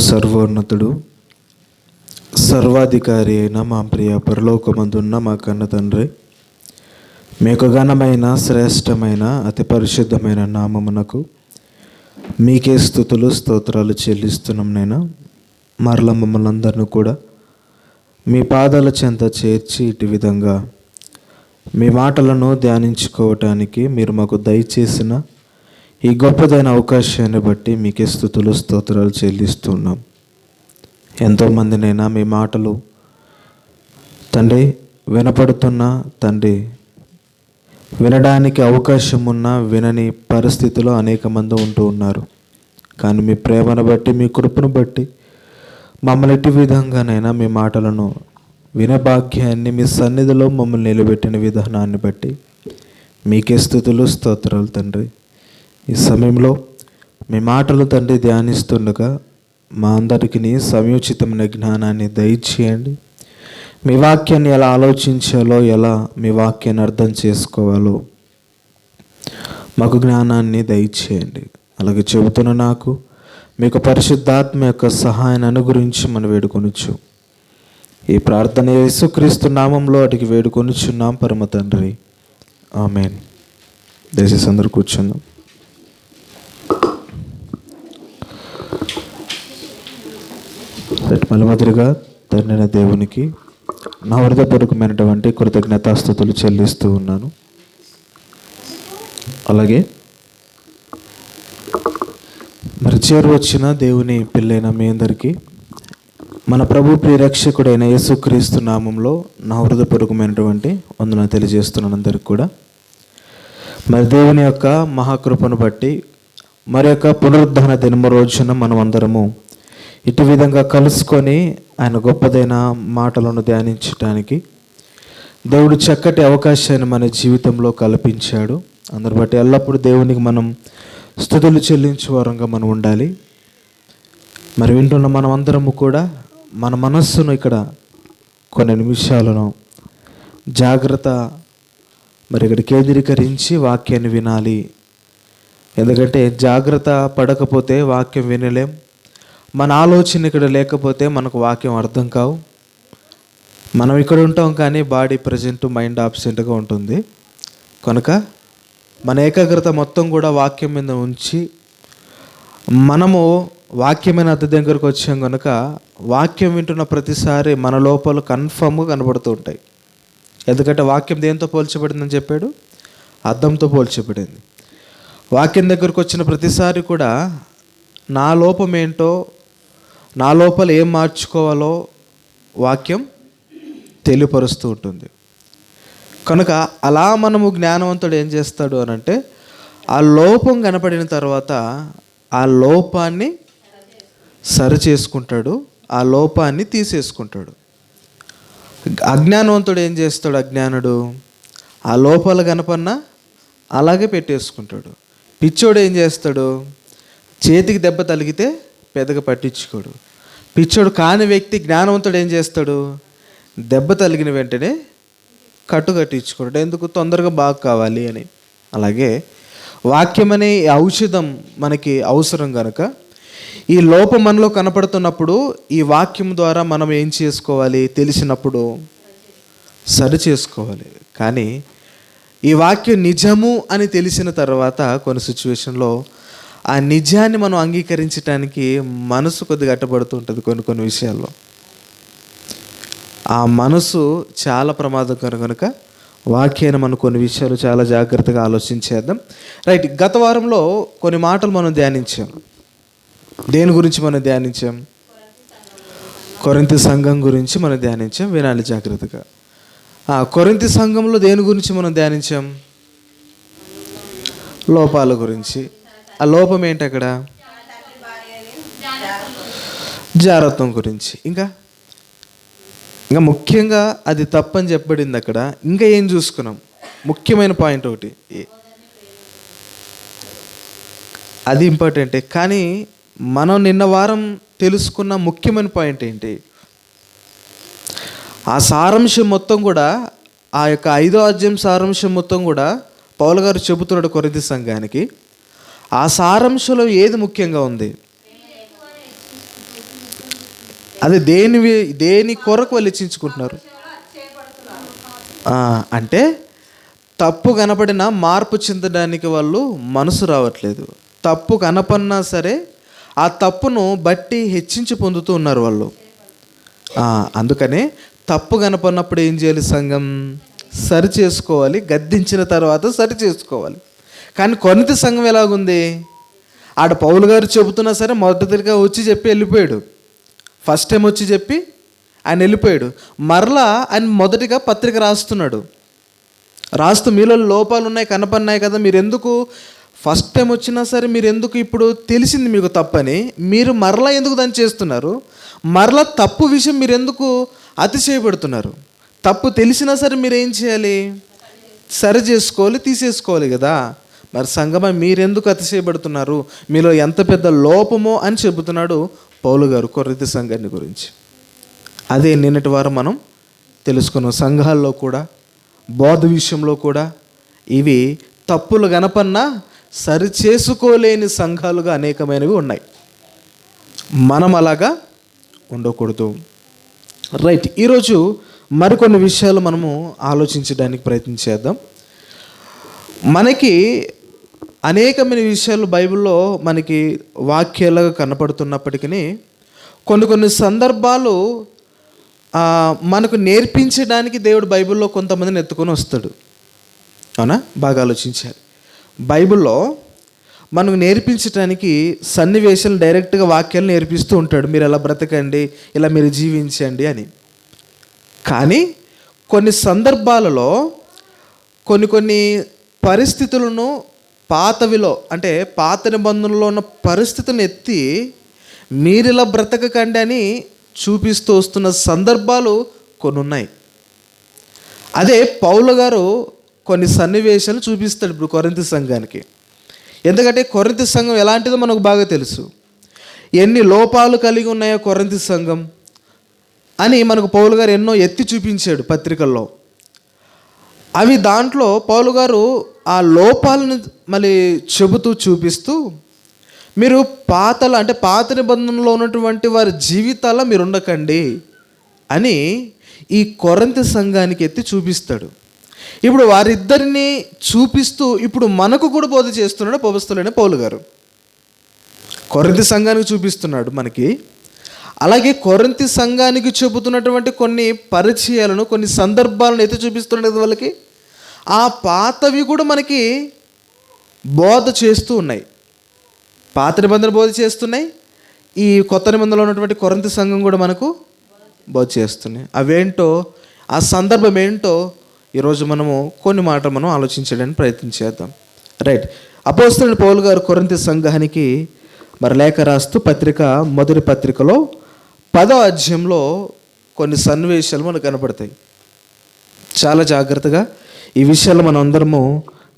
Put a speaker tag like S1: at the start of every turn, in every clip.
S1: సర్వోన్నతుడు సర్వాధికారి అయిన మా ప్రియ పరలోకమందున్న మా కన్న తండ్రి, మీకు ఘనమైన శ్రేష్టమైన అతి పరిశుద్ధమైన నామమునకు మీకే స్తుతులు స్తోత్రాలు చెల్లిస్తున్నాం. నేను మరల మమ్మల్ని అందరినీ కూడా మీ పాదాల చెంత చేర్చి ఇటు విధంగా మీ మాటలను ధ్యానించుకోవటానికి మీరు మాకు దయచేసిన ఈ గొప్పదైన అవకాశాన్ని బట్టి మీకే స్తుతులు స్తోత్రాలు చెల్లిస్తున్నాం. ఎంతోమందినైనా మీ మాటలు తండ్రి వినపడుతున్న తండ్రి వినడానికి అవకాశం ఉన్న వినని పరిస్థితిలో అనేక మంది ఉంటూ ఉన్నారు. కానీ మీ ప్రేమను బట్టి మీ కృపను బట్టి మమ్మల్ని ఎట్టి విధంగానైనా మీ మాటలను వినే భాగ్యాన్ని మీ సన్నిధిలో మమ్మల్ని నిలబెట్టిన విధానాన్ని బట్టి మీకే స్తుతులు స్తోత్రాలు తండ్రి. ఈ సమయంలో మీ మాటలు తండ్రి ధ్యానిస్తుండగా మా అందరికీ సమయోచితమైన జ్ఞానాన్ని దయచేయండి. మీ వాక్యాన్ని ఎలా ఆలోచించాలో, ఎలా మీ వాక్యాన్ని అర్థం చేసుకోవాలో మాకు జ్ఞానాన్ని దయచేయండి. అలాగే చెబుతున్న నాకు మీకు పరిశుద్ధాత్మ యొక్క సహాయాన్ని అనుగురించి మనం వేడుకొనుచు ఈ ప్రార్థన యేసుక్రీస్తు నామంలో అడిగి వేడుకొనుచున్నాం పరమ తండ్రి, ఆమేన్. దయచేసి అందరూ కూర్చుందాం. మొదటిగా తండ్రి దేవునికి నా హృదయపూర్వకమైనటువంటి కృతజ్ఞతాస్తుతులు చెల్లిస్తూ ఉన్నాను. అలాగే మరి చేరు వచ్చిన దేవుని పిల్లైన మీ అందరికీ మన ప్రభు ప్రియరక్షకుడైన యేసుక్రీస్తు నామంలో నా హృదయపూర్వకమైనటువంటి వందనాలు తెలియజేస్తున్నాను అందరికి కూడా. మరి దేవుని యొక్క మహాకృపను బట్టి మరి యొక్క పునరుద్ధాన దినమ రోజున మనం అందరము ఇటు విధంగా కలుసుకొని ఆయన గొప్పదైన మాటలను ధ్యానించడానికి దేవుడు చక్కటి అవకాశాన్ని మన జీవితంలో కల్పించాడు. అందరి బట్టి ఎల్లప్పుడూ దేవునికి మనం స్తుతులు చెల్లించే వారంగా మనం ఉండాలి. మరి వింటున్న మనం అందరము కూడా మన మనస్సును ఇక్కడ కొన్ని నిమిషాలను జాగ్రత్త మరి ఇక్కడ కేంద్రీకరించి వాక్యాన్ని వినాలి. ఎందుకంటే జాగ్రత్త పడకపోతే వాక్యం వినలేం. మన ఆలోచన ఇక్కడ లేకపోతే మనకు వాక్యం అర్థం కావు. మనం ఇక్కడ ఉంటాం కానీ బాడీ ప్రజెంట్, మైండ్ ఆబ్సెంట్గా ఉంటుంది. కనుక మన ఏకాగ్రత మొత్తం కూడా వాక్యం మీద ఉంచి మనము వాక్యమైన అద్దె దగ్గరకు వచ్చాం కనుక వాక్యం వింటున్న ప్రతిసారి మన లోపల కన్ఫర్మ్గా కనబడుతూ ఉంటాయి. ఎందుకంటే వాక్యం దేంతో పోల్చబడిందని చెప్పాడు? అద్దంతో పోల్చబడింది. వాక్యం దగ్గరకు వచ్చిన ప్రతిసారి కూడా నా లోపం ఏంటో, నా లోపల ఏం మార్చుకోవాలో వాక్యం తెలియపరుస్తూ ఉంటుంది. కనుక అలా మనము జ్ఞానవంతుడు ఏం చేస్తాడు అని అంటే ఆ లోపం కనపడిన తర్వాత ఆ లోపాన్ని సరి చేసుకుంటాడు, ఆ లోపాన్ని తీసేసుకుంటాడు. అజ్ఞానవంతుడు ఏం చేస్తాడు? అజ్ఞానుడు ఆ లోపాలు కనపన్నా అలాగే పెట్టేసుకుంటాడు. పిచ్చోడు ఏం చేస్తాడు? చేతికి దెబ్బ తగిలితే పెద్దగా పట్టించుకోడు. పిచ్చోడు కాని వ్యక్తి జ్ఞానవంతుడు ఏం చేస్తాడు? దెబ్బ తగిలిన వెంటనే కట్టించుకోడు. ఎందుకు? తొందరగా బాగా కావాలి అని. అలాగే వాక్యం అనే ఔషధం మనకి అవసరం కనుక ఈ లోపం మనలో కనపడుతున్నప్పుడు ఈ వాక్యం ద్వారా మనం ఏం చేసుకోవాలి? తెలిసినప్పుడు సరి చేసుకోవాలి. కానీ ఈ వాక్యం నిజము అని తెలిసిన తర్వాత కొన్ని సిచ్యువేషన్లో ఆ నిజాన్ని మనం అంగీకరించడానికి మనసు కొద్దిగా అడ్డపడుతూ ఉంటుంది. కొన్ని విషయాల్లో ఆ మనసు చాలా ప్రమాదకరం కనుక వాక్యాన్ని మనం కొన్ని విషయాలు చాలా జాగ్రత్తగా ఆలోచించేద్దాం. రైట్, గత వారంలో కొన్ని మాటలు మనం ధ్యానించాం. దేని గురించి మనం ధ్యానించాం? కొరింథీ సంఘం గురించి మనం ధ్యానించాం. వినాలి జాగ్రత్తగా. కొరింథీ సంఘంలో దేని గురించి మనం ధ్యానించాం? లోపాల గురించి. ఆ లోపం ఏంటి? అక్కడ జారత్వం గురించి. ఇంకా ముఖ్యంగా అది తప్పని చెప్పబడింది అక్కడ. ఇంకా ఏం చూసుకున్నాం? ముఖ్యమైన పాయింట్ ఒకటి, అది ఇంపార్టెంటే. కానీ మనం నిన్న వారం తెలుసుకున్న ముఖ్యమైన పాయింట్ ఏంటి? ఆ సారాంశం మొత్తం కూడా, ఆ యొక్క 5వ అధ్యాయం సారాంశం మొత్తం కూడా పౌలు గారు చెబుతున్నాడు కొరింథీ సంఘానికి. ఆ సారాంశంలో ఏది ముఖ్యంగా ఉంది? అది దేని కొరకు వాళ్ళు ఇచ్చించుకుంటున్నారు? అంటే తప్పు కనపడినా మార్పు చెందడానికి వాళ్ళు మనసు రావట్లేదు. తప్పు కనపడినా సరే ఆ తప్పును బట్టి హెచ్చించి పొందుతూ ఉన్నారు వాళ్ళు. అందుకనే తప్పు కనపడినప్పుడు ఏం చేయాలి? సంఘం సరి చేసుకోవాలి. గద్దించిన తర్వాత సరి చేసుకోవాలి. కానీ కొరింథీ సంఘం ఎలాగుంది? ఆడ పౌలు గారు చెబుతున్నా సరే మొదటిగా వచ్చి చెప్పి వెళ్ళిపోయాడు. ఫస్ట్ టైం వచ్చి చెప్పి ఆయన వెళ్ళిపోయాడు. మరలా ఆయన మొదటిగా పత్రిక రాస్తూ మీలో లోపాలు ఉన్నాయి, కనపడినాయి కదా, మీరు ఎందుకు ఫస్ట్ టైం వచ్చినా సరే మీరు ఎందుకు ఇప్పుడు తెలిసింది మీకు తప్పని మీరు మరలా ఎందుకు దాన్ని చేస్తున్నారు? మరలా తప్పు విషయం మీరు ఎందుకు అతిశయపడుతున్నారు? తప్పు తెలిసినా సరే మీరు ఏం చేయాలి? సరి చేసుకోవాలి, తీసేసుకోవాలి కదా. మరి సంగమా మీరెందుకు అతిశయపడుతున్నారు? మీలో ఎంత పెద్ద లోపమో అని చెబుతున్నాడు పౌలు గారు కొరింథీ సంఘాన్ని గురించి. అదే నిన్నటి వారం మనం తెలుసుకున్నాం. సంఘాల్లో కూడా బోధ విషయంలో కూడా ఇవి తప్పులు కనపన్నా సరి చేసుకోలేని సంఘాలుగా అనేకమైనవి ఉన్నాయి. మనం అలాగా ఉండకూడదు. రైట్, ఈరోజు మరికొన్ని విషయాలు మనము ఆలోచించడానికి ప్రయత్నించేద్దాం. మనకి అనేకమైన విషయాలు బైబిల్లో మనకి వాక్యాలుగా కనపడుతున్నప్పటికీ కొన్ని సందర్భాలు మనకు నేర్పించడానికి దేవుడు బైబిల్లో కొంతమందిని ఎత్తుకొని వస్తాడు. అవునా? బాగా ఆలోచించాలి. బైబిల్లో మనకు నేర్పించడానికి సన్నివేశాలు డైరెక్ట్గా వాక్యాలు నేర్పిస్తూ ఉంటాడు. మీరు ఎలా బ్రతకండి, ఇలా మీరు జీవించండి అని. కానీ కొన్ని సందర్భాలలో కొన్ని పరిస్థితులను పాతవిలో అంటే పాత నిబంధనలో ఉన్న పరిస్థితులను ఎత్తి మీరిలా బ్రతకకండి అని చూపిస్తూ వస్తున్న సందర్భాలు కొన్ని ఉన్నాయి. అదే పౌలు గారు కొన్ని సన్నివేశాలు చూపిస్తాడు ఇప్పుడు కొరింథీ సంఘానికి. ఎందుకంటే కొరింథీ సంఘం ఎలాంటిదో మనకు బాగా తెలుసు. ఎన్ని లోపాలు కలిగి ఉన్నాయో కొరింథీ సంఘం అని మనకు పౌలు గారు ఎన్నో ఎత్తి చూపించాడు పత్రికల్లో. అవి దాంట్లో పౌలు గారు ఆ లోపాలను మళ్ళీ చెబుతూ చూపిస్తూ మీరు పాత నిబంధనలో ఉన్నటువంటి వారి జీవితాల్లో మీరు ఉండకండి అని ఈ కొరింథీ సంఘానికి ఎత్తి చూపిస్తాడు. ఇప్పుడు వారిద్దరిని చూపిస్తూ ఇప్పుడు మనకు కూడా బోధ చేస్తున్నాడు అపోస్తలుడైన పౌలు గారు. కొరింథీ సంఘానికి చూపిస్తున్నాడు మనకి. అలాగే కొరింథీ సంఘానికి చెబుతున్నటువంటి కొన్ని పరిచయాలను, కొన్ని సందర్భాలను ఎత్తి చూపిస్తున్నాడు కదా వాళ్ళకి. ఆ పాతవి కూడా మనకి బోధ చేస్తూ ఉన్నాయి. పాత నిబంధన బోధ చేస్తున్నాయి. ఈ కొత్త నిబంధనలో ఉన్నటువంటి కొరింథీ సంఘం కూడా మనకు బోధ చేస్తున్నాయి. అవేంటో, ఆ సందర్భం ఏంటో ఈరోజు మనము కొన్ని మాటలు మనం ఆలోచించడానికి ప్రయత్నం చేద్దాం. రైట్, అపోస్తలుడైన పౌలు గారు కొరింథీ సంఘానికి మరి లేఖ రాస్తూ మొదటి పత్రికలో 10వ అధ్యాయంలో కొన్ని సన్నివేశాలు మనకు కనపడతాయి. చాలా జాగ్రత్తగా ఈ విషయాలు మనం అందరము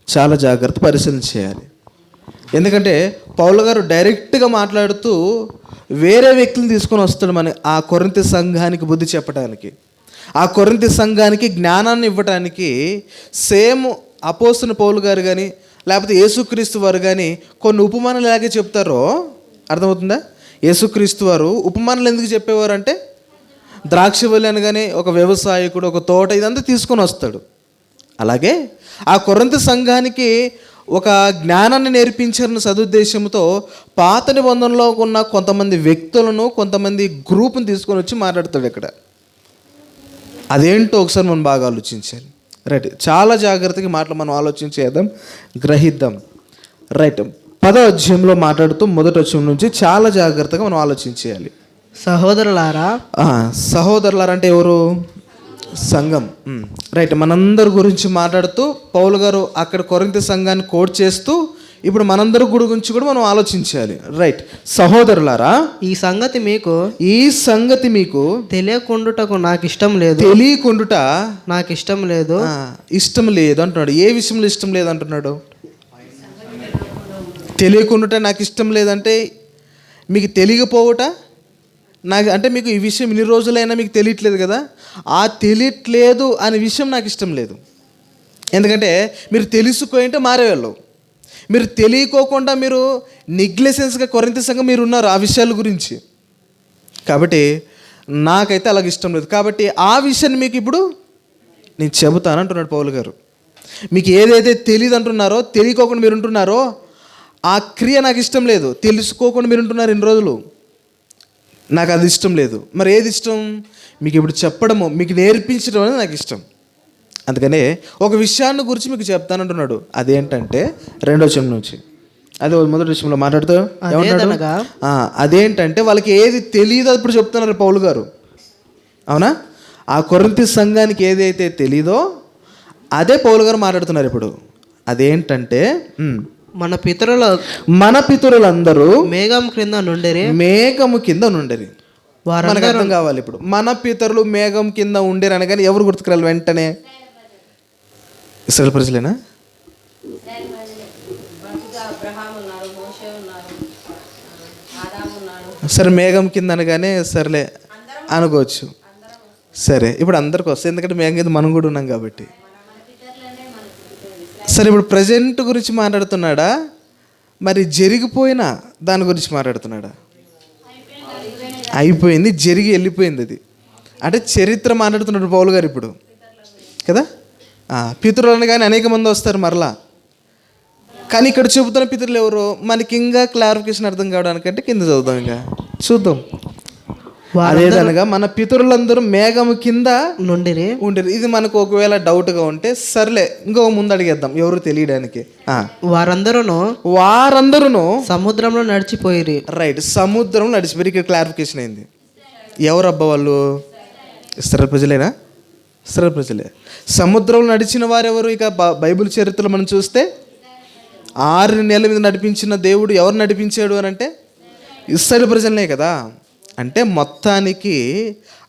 S1: చాలా జాగ్రత్త పరిశీలన చేయాలి. ఎందుకంటే పౌలు గారు డైరెక్ట్గా మాట్లాడుతూ వేరే వ్యక్తులను తీసుకొని వస్తాడు మన ఆ కొరింథీ సంఘానికి బుద్ధి చెప్పడానికి, ఆ కొరింథీ సంఘానికి జ్ఞానాన్ని ఇవ్వటానికి. సేమ్ అపోస్తలుడైన పౌలు గారు కానీ లేకపోతే యేసుక్రీస్తు వారు కానీ కొన్ని ఉపమానాలు ఎలాగే చెప్తారో అర్థమవుతుందా? యేసుక్రీస్తు వారు ఉపమానాలు ఎందుకు చెప్పేవారు అంటే, ద్రాక్షవల్లి అనగానే ఒక వ్యవసాయకుడు ఒక తోట ఇదంతా తీసుకొని వస్తాడు. అలాగే ఆ కొరింథీ సంఘానికి ఒక జ్ఞానాన్ని నేర్పించారన్న సదుద్దేశంతో పాత నిబంధనలో ఉన్న కొంతమంది వ్యక్తులను, కొంతమంది గ్రూప్ని తీసుకొని వచ్చి మాట్లాడతాడు ఇక్కడ. అదేంటో ఒకసారి మనం బాగా ఆలోచించాలి. రైట్, చాలా జాగ్రత్తగా మాటలు మనం ఆలోచించేద్దాం, గ్రహిద్దాం. రైట్, 10వ అధ్యాయంలో మాట్లాడుతూ మొదటి వచనం నుంచి చాలా జాగ్రత్తగా మనం ఆలోచించేయాలి.
S2: సహోదరులారా
S1: అంటే ఎవరు? సంఘం. రైట్, మనందరి గురించి మాట్లాడుతూ పౌలు గారు అక్కడ కొరింథీ సంఘాన్ని కోట్ చేస్తూ ఇప్పుడు మనందరి గురించి కూడా మనం ఆలోచించాలి. రైట్, సహోదరులారా
S2: ఈ సంగతి మీకు తెలియకుండుటకు నాకు ఇష్టం లేదు.
S1: తెలియకుండుట
S2: నాకు ఇష్టం లేదు.
S1: ఇష్టం లేదు అంటున్నాడు. ఏ విషయంలో ఇష్టం లేదు అంటున్నాడు? తెలియకుండుట నాకు ఇష్టం లేదంటే మీకు తెలియకపోవుట నాకు అంటే మీకు ఈ విషయం ఇన్ని రోజులైనా మీకు తెలియట్లేదు కదా, ఆ తెలియట్లేదు అనే విషయం నాకు ఇష్టం లేదు. ఎందుకంటే మీరు తెలుసుకుంటే మారేవాళ్ళు, మీరు తెలియకోకుండా మీరు నెగ్లిజెన్స్గా కొరింథీ సంఘం మీరు ఉన్నారు ఆ విషయాల గురించి. కాబట్టి నాకైతే అలాగ ఇష్టం లేదు. కాబట్టి ఆ విషయాన్ని మీకు ఇప్పుడు నేను చెబుతాను అంటున్నాడు పౌలు గారు. మీకు ఏదైతే తెలియదు అంటున్నారో, తెలియకోకుండా మీరు ఉంటున్నారో ఆ క్రియ నాకు ఇష్టం లేదు. తెలుసుకోకుండా మీరు ఉంటున్నారు ఇన్ని రోజులు, నాకు అది ఇష్టం లేదు. మరి ఏది ఇష్టం? మీకు ఇప్పుడు చెప్పడము, మీకు నేర్పించడం అనేది నాకు ఇష్టం. అందుకనే ఒక విషయాన్ని గురించి మీకు చెప్తానంటున్నాడు. అదేంటంటే 2వ వచనం నుంచి, అదే మొదటి విషయంలో మాట్లాడుతూ ఏమన్నాడు? అదేంటంటే వాళ్ళకి ఏది తెలియదో ఇప్పుడు చెప్తున్నారు పౌలు గారు. అవునా? ఆ కొరింథీ సంఘానికి ఏదైతే తెలీదో అదే పౌలు గారు మాట్లాడుతున్నారు ఇప్పుడు. అదేంటంటే మన పితరులందరూ
S2: మేఘం క్రింద నుండిరి,
S1: మేఘము కింద నుండిరి. మనకు అర్థం కావాలి ఇప్పుడు. మన పితరులు మేఘం కింద ఉండేరు అనగానే ఎవరు గుర్తుకురాలి వెంటనే? ఇశ్రాయేలు ప్రజలేనా? సరే, మేఘం కింద అనగానే సరేలే అనుకోవచ్చు. సరే, ఇప్పుడు అందరికి వస్తుంది, ఎందుకంటే మేఘం కింద మనం కూడా ఉన్నాం కాబట్టి. సరే, ఇప్పుడు ప్రజెంట్ గురించి మాట్లాడుతున్నాడా, మరి జరిగిపోయిన దాని గురించి మాట్లాడుతున్నాడా? అయిపోయింది, జరిగి వెళ్ళిపోయింది. అది అంటే చరిత్ర మాట్లాడుతున్నాడు పౌలు గారు ఇప్పుడు కదా. పితరులను కానీ అనేక మంది వస్తారు మరలా, కానీ ఇక్కడ చెబుతున్న పితరులు ఎవరు మనకి ఇంకా క్లారిఫికేషన్ అర్థం కావడానికంటే కింద చదువుదాం, ఇంకా చూద్దాం. అదేదనగా మన పితరులందరూ మేఘము కింద
S2: నుండిరి.
S1: ఇది మనకు ఒకవేళ డౌట్గా ఉంటే సర్లే ఇంకో ముందు అడిగేద్దాం, ఎవరు తెలియడానికి. వారందరూ
S2: సముద్రంలో నడిచిపోయిరి.
S1: రైట్, సముద్రంలో నడిచిపోయి. ఇక్కడ క్లారిఫికేషన్ అయింది. ఎవరబ్బా వాళ్ళు? ఇశ్రాయేలు ప్రజలేనా? ఇశ్రాయేలు ప్రజలే. సముద్రంలో నడిచిన వారెవరు? ఇక బైబిల్ చరిత్రలో మనం చూస్తే 6 నెలల మీద నడిపించిన దేవుడు ఎవరు నడిపించాడు అని అంటే ఇశ్రాయేలు ప్రజలనే కదా. అంటే మొత్తానికి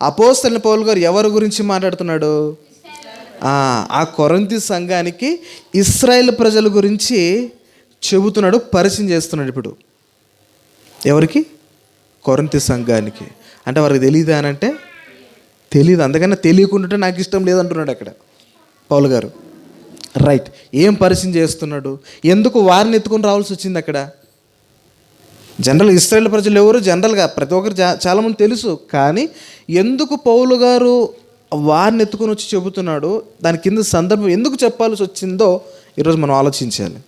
S1: అపోస్తలుడైన పౌలు గారు ఎవరి గురించి మాట్లాడుతున్నాడు? ఆ కొరింథీ సంఘానికి ఇశ్రాయేలు ప్రజల గురించి చెబుతున్నాడు, పరిచయం చేస్తున్నాడు ఇప్పుడు. ఎవరికి? కొరింథీ సంఘానికి. అంటే వారికి తెలియదా అని అంటే తెలియదు. అందుకని తెలియకుండా నాకు ఇష్టం లేదంటున్నాడు అక్కడ పౌలు గారు. రైట్, ఏం పరిచయం చేస్తున్నాడు? ఎందుకు వారిని ఎత్తుకొని రావాల్సి వచ్చింది అక్కడ? జనరల్ ఇశ్రాయేలు ప్రజలు ఎవరు జనరల్గా ప్రతి ఒక్కరు చాలామంది తెలుసు, కానీ ఎందుకు పౌలు గారు వారిని ఎత్తుకొని వచ్చి చెబుతున్నాడు, దాని కింద సందర్భం ఎందుకు చెప్పాల్సి వచ్చిందో ఈరోజు మనం ఆలోచించాలి.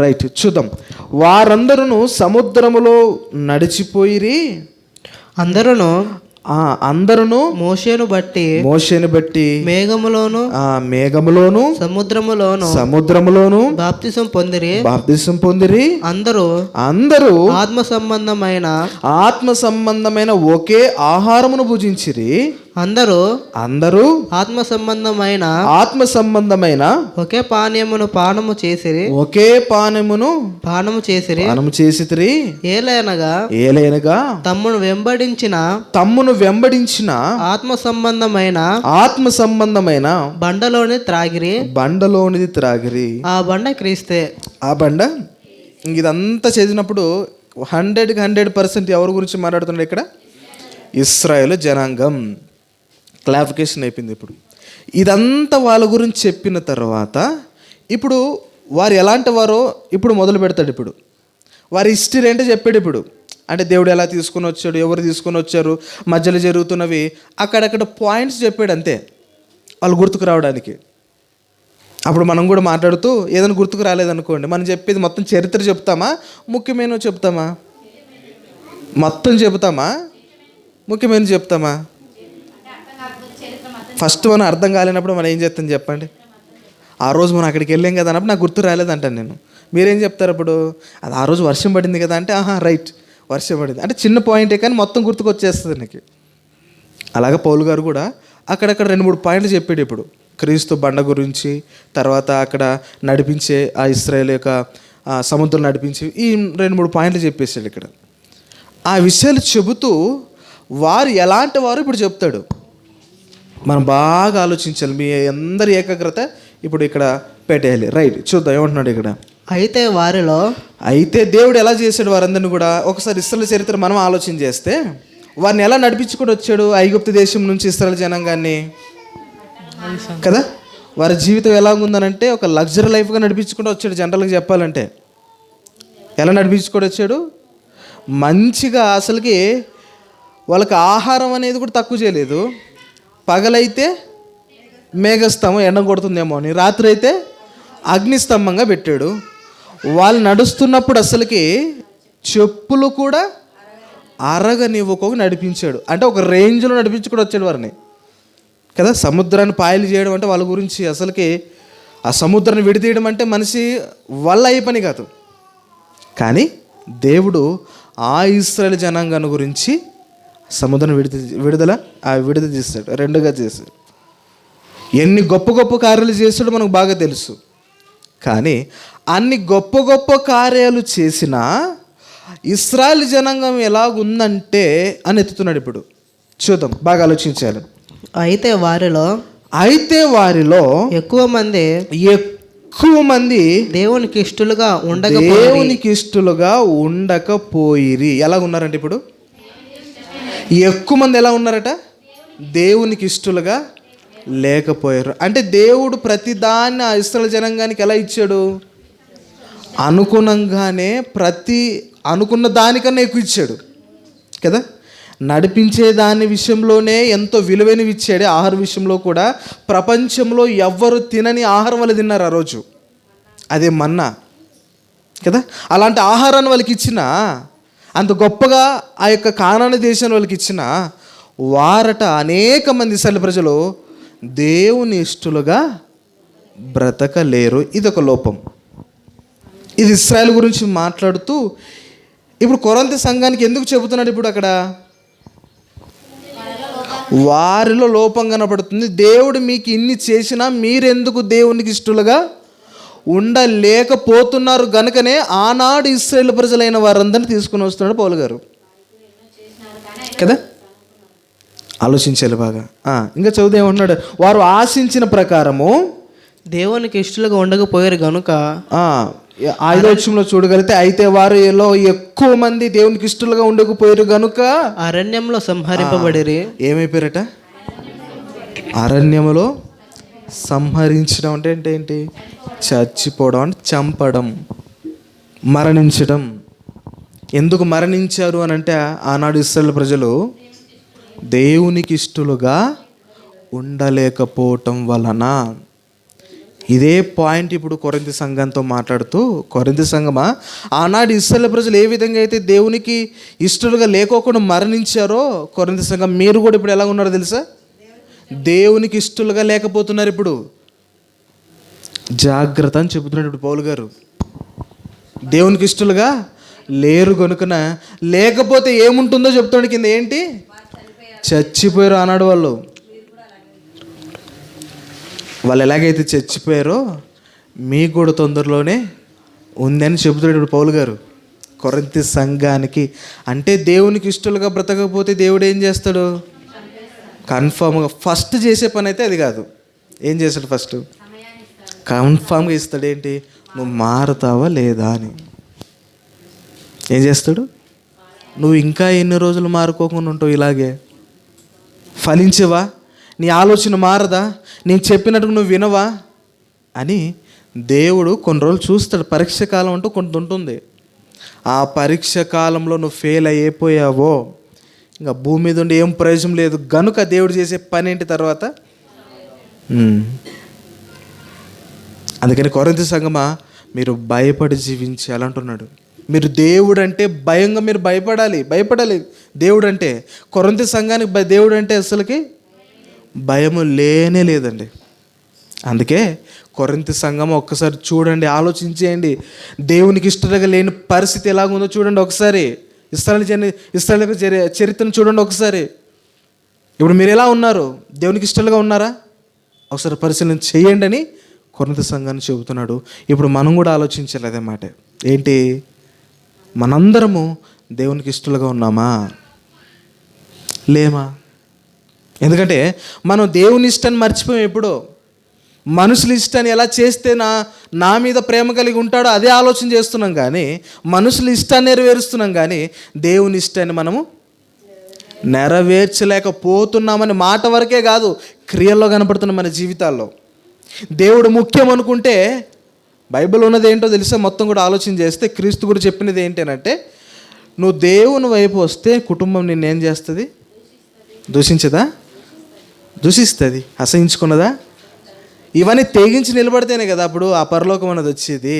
S1: రైట్, చూద్దాం. వారందరూ సముద్రములో నడిచిపోయిరి. అందరూ మోషేను బట్టి మేఘములోను సముద్రములోను బాప్తిసం పొందిరి. అందరూ ఆత్మ సంబంధమైన ఒకే ఆహారమును భుజించిరి. అందరూ ఆత్మ సంబంధమైన ఒకే పానీయమును పానము చేసిరి. ఏలయనగా తమ్మును వెంబడించిన ఆత్మ సంబంధమైన బండలోనిది త్రాగిరి. ఆ బండ క్రీస్తే. ఆ బండ. ఇదంతా చదివినప్పుడు 100% ఎవరి గురించి మాట్లాడుతున్నాడు ఇక్కడ? ఇశ్రాయేలు జనాంగం. క్లారిఫికేషన్ అయిపోయింది. ఇప్పుడు ఇదంతా వాళ్ళ గురించి చెప్పిన తర్వాత ఇప్పుడు వారు ఎలాంటి వారో ఇప్పుడు మొదలు పెడతాడు. ఇప్పుడు వారి హిస్టరీ అంటే చెప్పాడు. ఇప్పుడు అంటే దేవుడు ఎలా తీసుకొని వచ్చాడు, ఎవరు తీసుకొని వచ్చారు, మధ్యలో జరుగుతున్నవి అక్కడక్కడ పాయింట్స్ చెప్పాడు అంతే, వాళ్ళు గుర్తుకు రావడానికి. అప్పుడు మనం కూడా మాట్లాడుతూ ఏదైనా గుర్తుకు రాలేదనుకోండి, మనం చెప్పేది మొత్తం చరిత్ర చెప్తామా, ముఖ్యమైనవి చెప్తామా? మొత్తం చెబుతామా, ముఖ్యమైనవి చెప్తామా? ఫస్ట్ మనం అర్థం కాలేనప్పుడు మనం ఏం చేస్తాం చెప్పండి? ఆ రోజు మనం అక్కడికి వెళ్ళాం కదా అన్నప్పుడు నాకు గుర్తు రాలేదంటాను నేను. మీరేం చెప్తారు అప్పుడు? అది ఆ రోజు వర్షం పడింది కదా అంటే రైట్, వర్షం పడింది అంటే చిన్న పాయింటే కానీ మొత్తం గుర్తుకు వచ్చేస్తుంది నాకు. అలాగే పౌలు గారు కూడా అక్కడక్కడ 2-3 పాయింట్లు చెప్పాడు. ఇప్పుడు క్రీస్తు బండ గురించి, తర్వాత అక్కడ నడిపించే ఆ ఇశ్రాయేలు యొక్క సముద్రం నడిపించి ఈ 2-3 పాయింట్లు చెప్పేశాడు ఇక్కడ. ఆ విషయాలు చెబుతూ వారు ఎలాంటి వారు ఇప్పుడు చెప్తాడు. మనం బాగా ఆలోచించాలి. మీ అందరి ఏకాగ్రత ఇప్పుడు ఇక్కడ పెట్టేయాలి. రైట్, చూద్దాం ఏమంటున్నాడు ఇక్కడ. అయితే దేవుడు ఎలా చేశాడు వారందరినీ కూడా. ఒకసారి ఇశ్రాయేలు చరిత్ర మనం ఆలోచన చేస్తే వారిని ఎలా నడిపించుకొని వచ్చాడు ఐగుప్తు దేశం నుంచి ఇశ్రాయేలు జనాంగాన్ని కదా. వారి జీవితం ఎలా ఉందనంటే ఒక లగ్జరీ లైఫ్గా నడిపించుకుంటూ వచ్చాడు. జనరల్గా చెప్పాలంటే ఎలా నడిపించుకొని వచ్చాడు? మంచిగా అసలుకి వాళ్ళకి ఆహారం అనేది కూడా తక్కువ చేయలేదు. పగలైతే మేఘస్తంభం ఎండ కొడుతుందేమో అని, రాత్రి అయితే అగ్నిస్తంభంగా పెట్టాడు. వాళ్ళు నడుస్తున్నప్పుడు అసలుకి చెప్పులు కూడా అరగనివ్వకోక నడిపించాడు. అంటే ఒక రేంజ్లో నడిపించి కూడా వచ్చాడు వారిని కదా. సముద్రాన్ని పాయలు చేయడం అంటే వాళ్ళ గురించి అసలుకి ఆ సముద్రాన్ని విడితీయడం అంటే మనిషి వల్ల అయ్యే పని కాదు. కానీ దేవుడు ఆ ఇశ్రాయేలు జనాంగాన్ని గురించి సముద్రం విడుదల చేస్తాడు, రెండుగా చేశాడు. ఎన్ని గొప్ప గొప్ప కార్యాలు చేస్తాడో మనకు బాగా తెలుసు. కానీ అన్ని గొప్ప గొప్ప కార్యాలు చేసినా ఇశ్రాయేలు జనాంగం ఎలాగుందంటే అని ఎత్తుతున్నాడు. ఇప్పుడు చూద్దాం, బాగా ఆలోచించాలి.
S2: అయితే వారిలో ఎక్కువ మంది దేవునికి ఇష్టలుగా ఉండకపోయిరి. ఎలా ఉన్నారంటే ఇప్పుడు ఎక్కువ మంది ఎలా ఉన్నారట? దేవునికి ఇష్టలుగా లేకపోయారు. అంటే దేవుడు ప్రతిదాన్ని ఆ ఇశ్రాయేలు జనాంగానికి ఎలా ఇచ్చాడు? అనుగుణంగానే అనుకున్న దానికన్నా ఎక్కువ ఇచ్చాడు కదా. నడిపించే దాని విషయంలోనే ఎంతో విలువైనవి ఇచ్చాడు. ఆహార విషయంలో కూడా ప్రపంచంలో ఎవ్వరు తినని ఆహారం వాళ్ళు తిన్నారు ఆ రోజు, అదే మన్నా కదా. అలాంటి ఆహారాన్ని వాళ్ళకి ఇచ్చిన, అంత గొప్పగా ఆ యొక్క కానాను దేశాన్ని వాళ్ళకి ఇచ్చిన వారట అనేక మంది ఇశ్రాయేలు ప్రజలు దేవుని ఇష్టలుగా బ్రతకలేరు. ఇదొక లోపం. ఇది ఇశ్రాయేలు గురించి మాట్లాడుతూ ఇప్పుడు కొరింథీ సంఘానికి ఎందుకు చెబుతున్నాడు? ఇప్పుడు అక్కడ వారిలో లోపం కనపడుతుంది. దేవుడు మీకు ఇన్ని చేసినా మీరెందుకు దేవునికి ఇష్టలుగా ఉండలేకపోతున్నారు గనుకనే ఆనాడు ఇశ్రాయేలు ప్రజలైన వారందరినీ తీసుకుని వస్తున్నాడు పౌలు గారు కదా. ఆలోచించాలి బాగా. ఇంకా చదువు ఏమంటున్నాడు? వారు ఆశించిన ప్రకారము దేవునికి ఇష్టలుగా ఉండకపోయారు గనుక,
S1: 5వ వచనంలో చూడగలిగితే, అయితే వారిలో ఎక్కువ మంది దేవునికి ఇష్టలుగా ఉండకపోయారు గనుక
S2: అరణ్యంలో సంహరింపబడిరి.
S1: ఏమైపోయారట? అరణ్యములో సంహరించడం అంటే ఏంటి? చచ్చిపోవడం, అంటే చంపడం, మరణించడం. ఎందుకు మరణించారు అని అంటే ఆనాడు ఇశ్రాయేలు ప్రజలు దేవునికి ఇష్టలుగా ఉండలేకపోవటం వలన. ఇదే పాయింట్ ఇప్పుడు కొరింథీ సంఘంతో మాట్లాడుతూ, కొరింథీ సంఘమా, ఆనాడు ఇశ్రాయేలు ప్రజలు ఏ విధంగా అయితే దేవునికి ఇష్టలుగా లేకోకుండా మరణించారో, కొరింథీ సంఘం మీరు కూడా ఇప్పుడు ఎలా ఉన్నారో తెలుసా? దేవునికి ఇష్టలుగా లేకపోతున్నారు. ఇప్పుడు జాగ్రత్త అని చెబుతున్నాడు ఇప్పుడు పౌలు గారు. దేవునికి ఇష్టలుగా లేరు కనుకన, లేకపోతే ఏముంటుందో చెప్తాడు కింద. ఏంటి? చచ్చిపోయారు ఆనాడు వాళ్ళు ఎలాగైతే చచ్చిపోయారో మీకు కూడా తొందరలోనే ఉందని చెబుతున్నాడు ఇప్పుడు పౌలు గారు కొరింథీ సంఘానికి. అంటే దేవునికి ఇష్టలుగా బ్రతకపోతే దేవుడు ఏం చేస్తాడు? కన్ఫామ్గా ఫస్ట్ చేసే పని అయితే అది కాదు. ఏం చేస్తాడు? ఫస్ట్ కన్ఫామ్గా ఇస్తాడు. ఏంటి? నువ్వు మారుతావా లేదా అని. ఏం చేస్తాడు? నువ్వు ఇంకా ఎన్ని రోజులు మారుకోకుండా ఉంటావు ఇలాగే? ఫలించవా? నీ ఆలోచన మారదా? నేను చెప్పినట్టు నువ్వు వినవా అని దేవుడు కొన్ని రోజులు చూస్తాడు. పరీక్ష కాలం అంటూ కొంత ఉంటుంది. ఆ పరీక్ష కాలంలో నువ్వు ఫెయిల్ అయిపోయావో ఇంకా భూమి మీద ఉండి ఏం ప్రయోజనం లేదు గనుక దేవుడు చేసే పని ఏంటి తర్వాత? అందుకని కొరింథీ సంఘమా, మీరు భయపడి జీవించాలంటున్నాడు. మీరు దేవుడు అంటే భయంగా మీరు భయపడాలి. దేవుడు అంటే, కొరింథీ సంఘానికి దేవుడు అంటే అసలుకి భయము లేనే లేదండి. అందుకే కొరింథీ సంఘం ఒక్కసారి చూడండి, ఆలోచించేయండి. దేవునికి ఇష్టంగా లేని పరిస్థితి ఎలాగుందో చూడండి ఒకసారి. ఇశ్రాయేలు చరిత్రను చూడండి ఒకసారి. ఇప్పుడు మీరు ఎలా ఉన్నారు? దేవునికి ఇష్టంగా ఉన్నారా? ఒకసారి పరిశీలన చేయండి అని కొరింథీ సంఘాన్ని చెబుతున్నాడు. ఇప్పుడు మనం కూడా ఆలోచించాలి అదే మాట. ఏంటి? మనందరము దేవునికి ఇష్టలుగా ఉన్నామా? లేమా? ఎందుకంటే మనం దేవుని ఇష్టాన్ని మర్చిపోయాం. ఎప్పుడో మనుషుల ఇష్టాన్ని ఎలా చేస్తే నా మీద ప్రేమ కలిగి ఉంటాడో అదే ఆలోచన చేస్తున్నాం, కానీ మనుషుల ఇష్టాన్ని నెరవేరుస్తున్నాం, కానీ దేవుని ఇష్టాన్ని మనము నెరవేర్చలేకపోతున్నామని మాట వరకే కాదు, క్రియల్లో కనపడుతున్న మన జీవితాల్లో. దేవుడు ముఖ్యం అనుకుంటే బైబిల్ ఉన్నది ఏంటో తెలుసా? మొత్తం కూడా ఆలోచన చేస్తే క్రీస్తు గురించి చెప్పినది ఏంటంటే, నువ్వు దేవుని వైపు వస్తే కుటుంబం నిన్నేం చేస్తుంది?
S2: దూషించదా? దూషిస్తుంది. అసహించుకున్నదా? ఇవన్నీ తెగించి నిలబడితేనే కదా అప్పుడు ఆ పరలోకం అనేది వచ్చేది.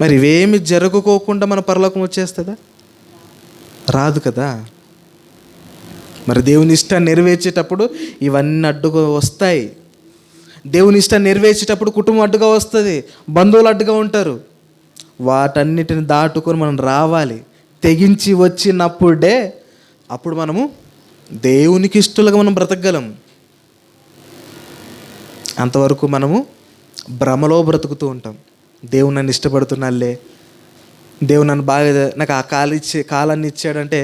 S2: మరి ఇవేమి జరగకోకుండా మన పరలోకం వచ్చేస్తుందా? రాదు కదా. మరి దేవుని ఇష్టాన్ని నెరవేర్చేటప్పుడు ఇవన్నీ అడ్డుగా వస్తాయి. దేవుని ఇష్టాన్ని నెరవేర్చేటప్పుడు కుటుంబం అడ్డుగా వస్తుంది, బంధువులు అడ్డుగా ఉంటారు. వాటన్నిటిని దాటుకొని మనం రావాలి. తెగించి వచ్చినప్పుడే అప్పుడు మనము దేవునికి ఇష్టలుగా మనం బ్రతకగలం. అంతవరకు మనము భ్రమలో బ్రతుకుతూ ఉంటాం. దేవుడు నన్ను ఇష్టపడుతున్నాలే, దేవుడు నన్ను బాగా నాకు ఆ కాలాన్ని ఇచ్చాడంటే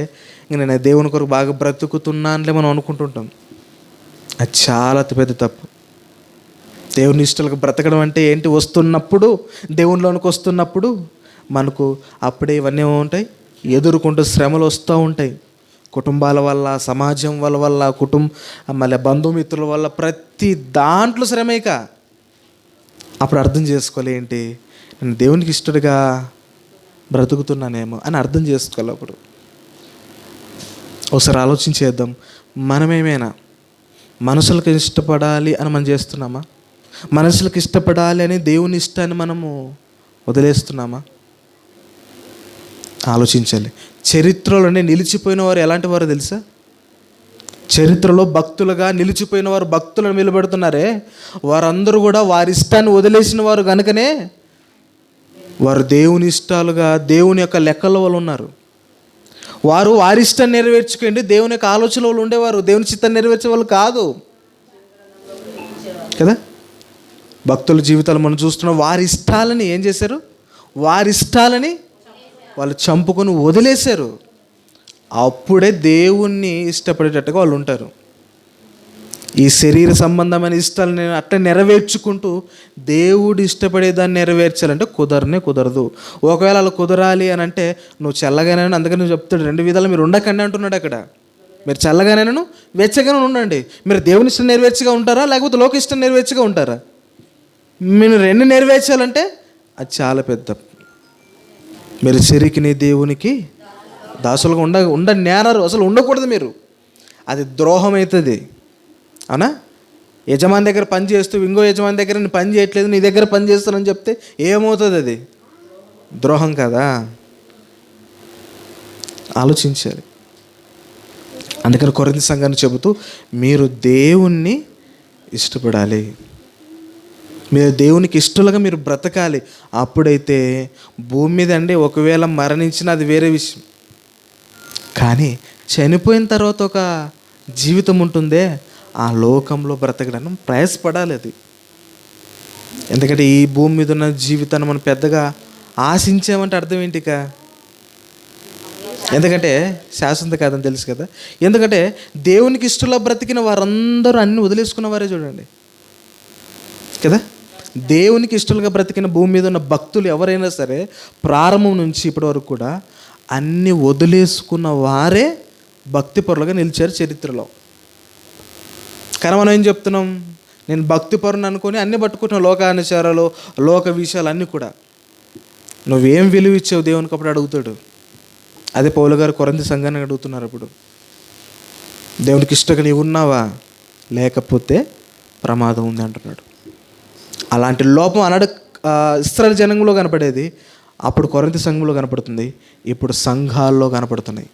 S2: ఇంక నేను దేవుని కొరకు బాగా బ్రతుకుతున్నానులే మనం అనుకుంటుంటాం. అది చాలా పెద్ద తప్పు. దేవుని ఇష్టలకు బ్రతకడం అంటే ఏంటి? వస్తున్నప్పుడు, దేవునిలోనికి వస్తున్నప్పుడు మనకు అప్పుడే ఇవన్నీ ఉంటాయి, ఎదుర్కొంటూ శ్రమలు వస్తూ ఉంటాయి. కుటుంబాల వల్ల, సమాజం వల్ల, మళ్ళీ బంధుమిత్రుల వల్ల, ప్రతి దాంట్లో శ్రమేక. అప్పుడు అర్థం చేసుకోవాలి, ఏంటి నేను దేవునికి ఇష్టడుగా బ్రతుకుతున్నానేమో అని అర్థం చేసుకోవాలి. అప్పుడు ఒకసారి ఆలోచించేద్దాం. మనమేమైనా మనుషులకు ఇష్టపడాలి అని మనం చేస్తున్నామా? మనుషులకు ఇష్టపడాలి అని దేవుని ఇష్టాన్ని మనము వదిలేస్తున్నామా? ఆలోచించాలి. చరిత్రలోనే నిలిచిపోయిన వారు ఎలాంటి వారు తెలుసా? చరిత్రలో భక్తులుగా నిలిచిపోయిన వారు, భక్తులను నిలబెడుతున్నారే, వారందరూ కూడా వారి ఇష్టాన్ని వదిలేసిన వారు కనుకనే వారు దేవుని ఇష్టాలుగా, దేవుని యొక్క లెక్కల వాళ్ళు ఉన్నారు. వారు వారి ఇష్టాన్ని నెరవేర్చుకోండి, దేవుని యొక్క ఆలోచన వాళ్ళు ఉండేవారు, దేవుని చిత్తాన్ని నెరవేర్చే వాళ్ళు కాదు కదా. భక్తుల జీవితాలు మనం చూస్తున్నాం. వారి ఇష్టాలని ఏం చేశారు? వారి ఇష్టాలని వాళ్ళు చంపుకొని వదిలేశారు. అప్పుడే దేవుణ్ణి ఇష్టపడేటట్టుగా వాళ్ళు ఉంటారు. ఈ శరీర సంబంధమైన ఇష్టాలను అట్లా నెరవేర్చుకుంటూ దేవుడు ఇష్టపడేదాన్ని నెరవేర్చాలంటే కుదరదు. ఒకవేళ అలా కుదరాలి అని అంటే నువ్వు చల్లగానే, అందుకని నువ్వు చెప్తాడు 2 విధాలు మీరు ఉండకండి అంటున్నాడు అక్కడ. మీరు చల్లగానేను, వెచ్చగానే ఉండండి. మీరు దేవుని ఇష్టం నెరవేర్చిగా ఉంటారా, లేకపోతే లోక ఇష్టం నెరవేర్చిగా ఉంటారా? మీరు 2 నెరవేర్చాలంటే అది చాలా పెద్ద. మీరు చెరికిని దేవునికి దాసులుగా ఉండ నేరారు, అసలు ఉండకూడదు మీరు. అది ద్రోహం అవుతుంది. అవునా? యజమాని దగ్గర పని చేస్తూ ఇంకో యజమాని దగ్గర నేను పని చేయట్లేదు, నీ దగ్గర పని చేస్తానని చెప్తే ఏమవుతుంది? అది ద్రోహం కదా. ఆలోచించాలి. అందుకని కొరింథీ సంఘాన్ని చెబుతూ మీరు దేవుణ్ణి ఇష్టపడాలి, మీరు దేవునికి ఇష్టలుగా మీరు బ్రతకాలి. అప్పుడైతే భూమి మీద అండి ఒకవేళ మరణించినా అది వేరే విషయం, కానీ చనిపోయిన తర్వాత ఒక జీవితం ఉంటుందే, ఆ లోకంలో బ్రతకడానికి ప్రయాసపడాలి. అది ఎందుకంటే ఈ భూమి మీద ఉన్న జీవితాన్ని మనం పెద్దగా ఆశించామంటే అర్థం ఏంటిక? ఎందుకంటే శాశ్వత కాదని తెలుసు కదా. ఎందుకంటే దేవునికి ఇష్టంలో బ్రతికిన వారందరూ అన్నీ వదిలేసుకున్న వారే చూడండి కదా. దేవునికి ఇష్టలుగా బ్రతికిన భూమి మీద ఉన్న భక్తులు ఎవరైనా సరే ప్రారంభం నుంచి ఇప్పటి వరకు కూడా అన్నీ వదిలేసుకున్న వారే భక్తిపరులుగా నిలిచారు చరిత్రలో. కానీ మనం ఏం చెప్తున్నాం? నేను భక్తిపరుని అనుకొని అన్నీ పట్టుకుంటున్నావు, లోకానుసారాలు, లోక విషయాలు అన్నీ కూడా. నువ్వేం విలువ ఇచ్చావు దేవునికి? అప్పుడు అడుగుతాడు. అదే పౌలు గారు కొరింథీ సంఘాన్ని అడుగుతున్నారు. అప్పుడు దేవునికి ఇష్టంగా నీవు ఉన్నావా, లేకపోతే ప్రమాదం ఉంది అంటున్నాడు. అలాంటి లోపం అన్నాడు ఇశ్రాయేలు జనంలో కనపడేది, అప్పుడు కొరింథీ సంఘంలో కనపడుతుంది, ఇప్పుడు సంఘాల్లో కనపడుతున్నాయి.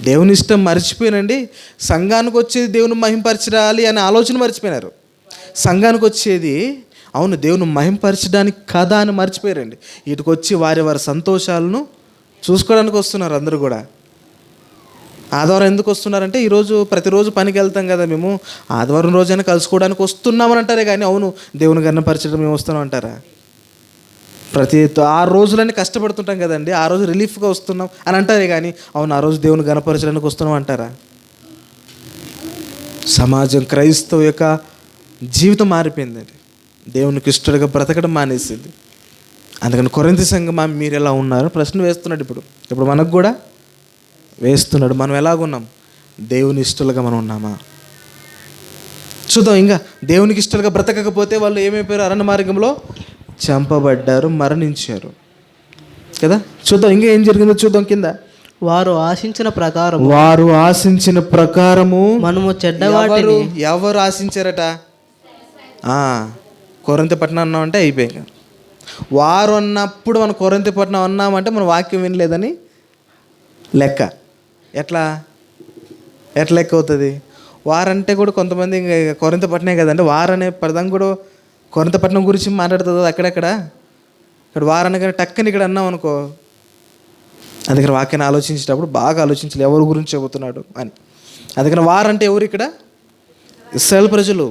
S2: దేవుని ఇష్టం మర్చిపోయినండి. సంఘానికి వచ్చేది దేవుని మహింపరచాలి అనే ఆలోచన మర్చిపోయినారు. సంఘానికి వచ్చేది అవును దేవుని మహింపరచడానికి కదా అని మర్చిపోయారండి. వీటికి వచ్చి వారి సంతోషాలను చూసుకోవడానికి వస్తున్నారు అందరూ కూడా. ఆదివారం ఎందుకు వస్తున్నారంటే ఈరోజు ప్రతిరోజు పనికి వెళ్తాం కదా మేము, ఆదివారం రోజైనా కలుసుకోవడానికి వస్తున్నామని అంటారే కానీ అవును దేవుని గణపరచడం మేము వస్తున్నాం అంటారా? ప్రతి 6 రోజులన్నీ కష్టపడుతుంటాం కదండి, ఆ రోజు రిలీఫ్గా వస్తున్నాం అని అంటారే కానీ అవును ఆ రోజు దేవుని గణపరచడానికి వస్తున్నాం అంటారా? సమాజం క్రైస్తవ యొక్క జీవితం మారిపోయిందండి. దేవునికి ఇష్టడుగా బ్రతకడం మానేసింది. అందుకని కొరింథీ సంఘమా మీరు ఎలా ఉన్నారు ప్రశ్న వేస్తున్నాడు. ఇప్పుడు మనకు కూడా వేస్తున్నాడు. మనం ఎలాగున్నాం? దేవుని ఇష్టలుగా మనం ఉన్నామా? చూద్దాం. ఇంకా దేవునికి ఇష్టలుగా బ్రతకకపోతే వాళ్ళు ఏమైపోయారు? అరణ్య మార్గంలో చంపబడ్డారు, మరణించారు కదా. చూద్దాం ఇంకా ఏం జరిగిందో చూద్దాం. కింద
S3: వారు ఆశించిన ప్రకారం
S2: వారు ఆశించిన ప్రకారము
S3: మనము చెడ్డవాటిని
S2: ఎవరు ఆశించారట? కొరింథీ పట్టణం అన్నామంటే అయిపోయాక. వారు అన్నప్పుడు మనం కొరింథీ పట్టణం అన్నామంటే మనం వాక్యం వినలేదని లెక్క. ఎట్లా లెక్క అవుతుంది? వారంటే కూడా కొంతమంది కొరింథీ పట్టణమే కదండి, వారనే పదం కూడా కొరింథీ పట్టణం గురించి మాట్లాడుతుంది అక్కడెక్కడ. ఇక్కడ వారనగానే టక్కని ఇక్కడ అన్నాం అనుకో, అందుకని వాక్యాన్ని ఆలోచించేటప్పుడు బాగా ఆలోచించాలి ఎవరి గురించి చెబుతున్నాడు అని. అందుకని వారంటే ఎవరు ఇక్కడ? ఇశ్రాయేలు ప్రజలు.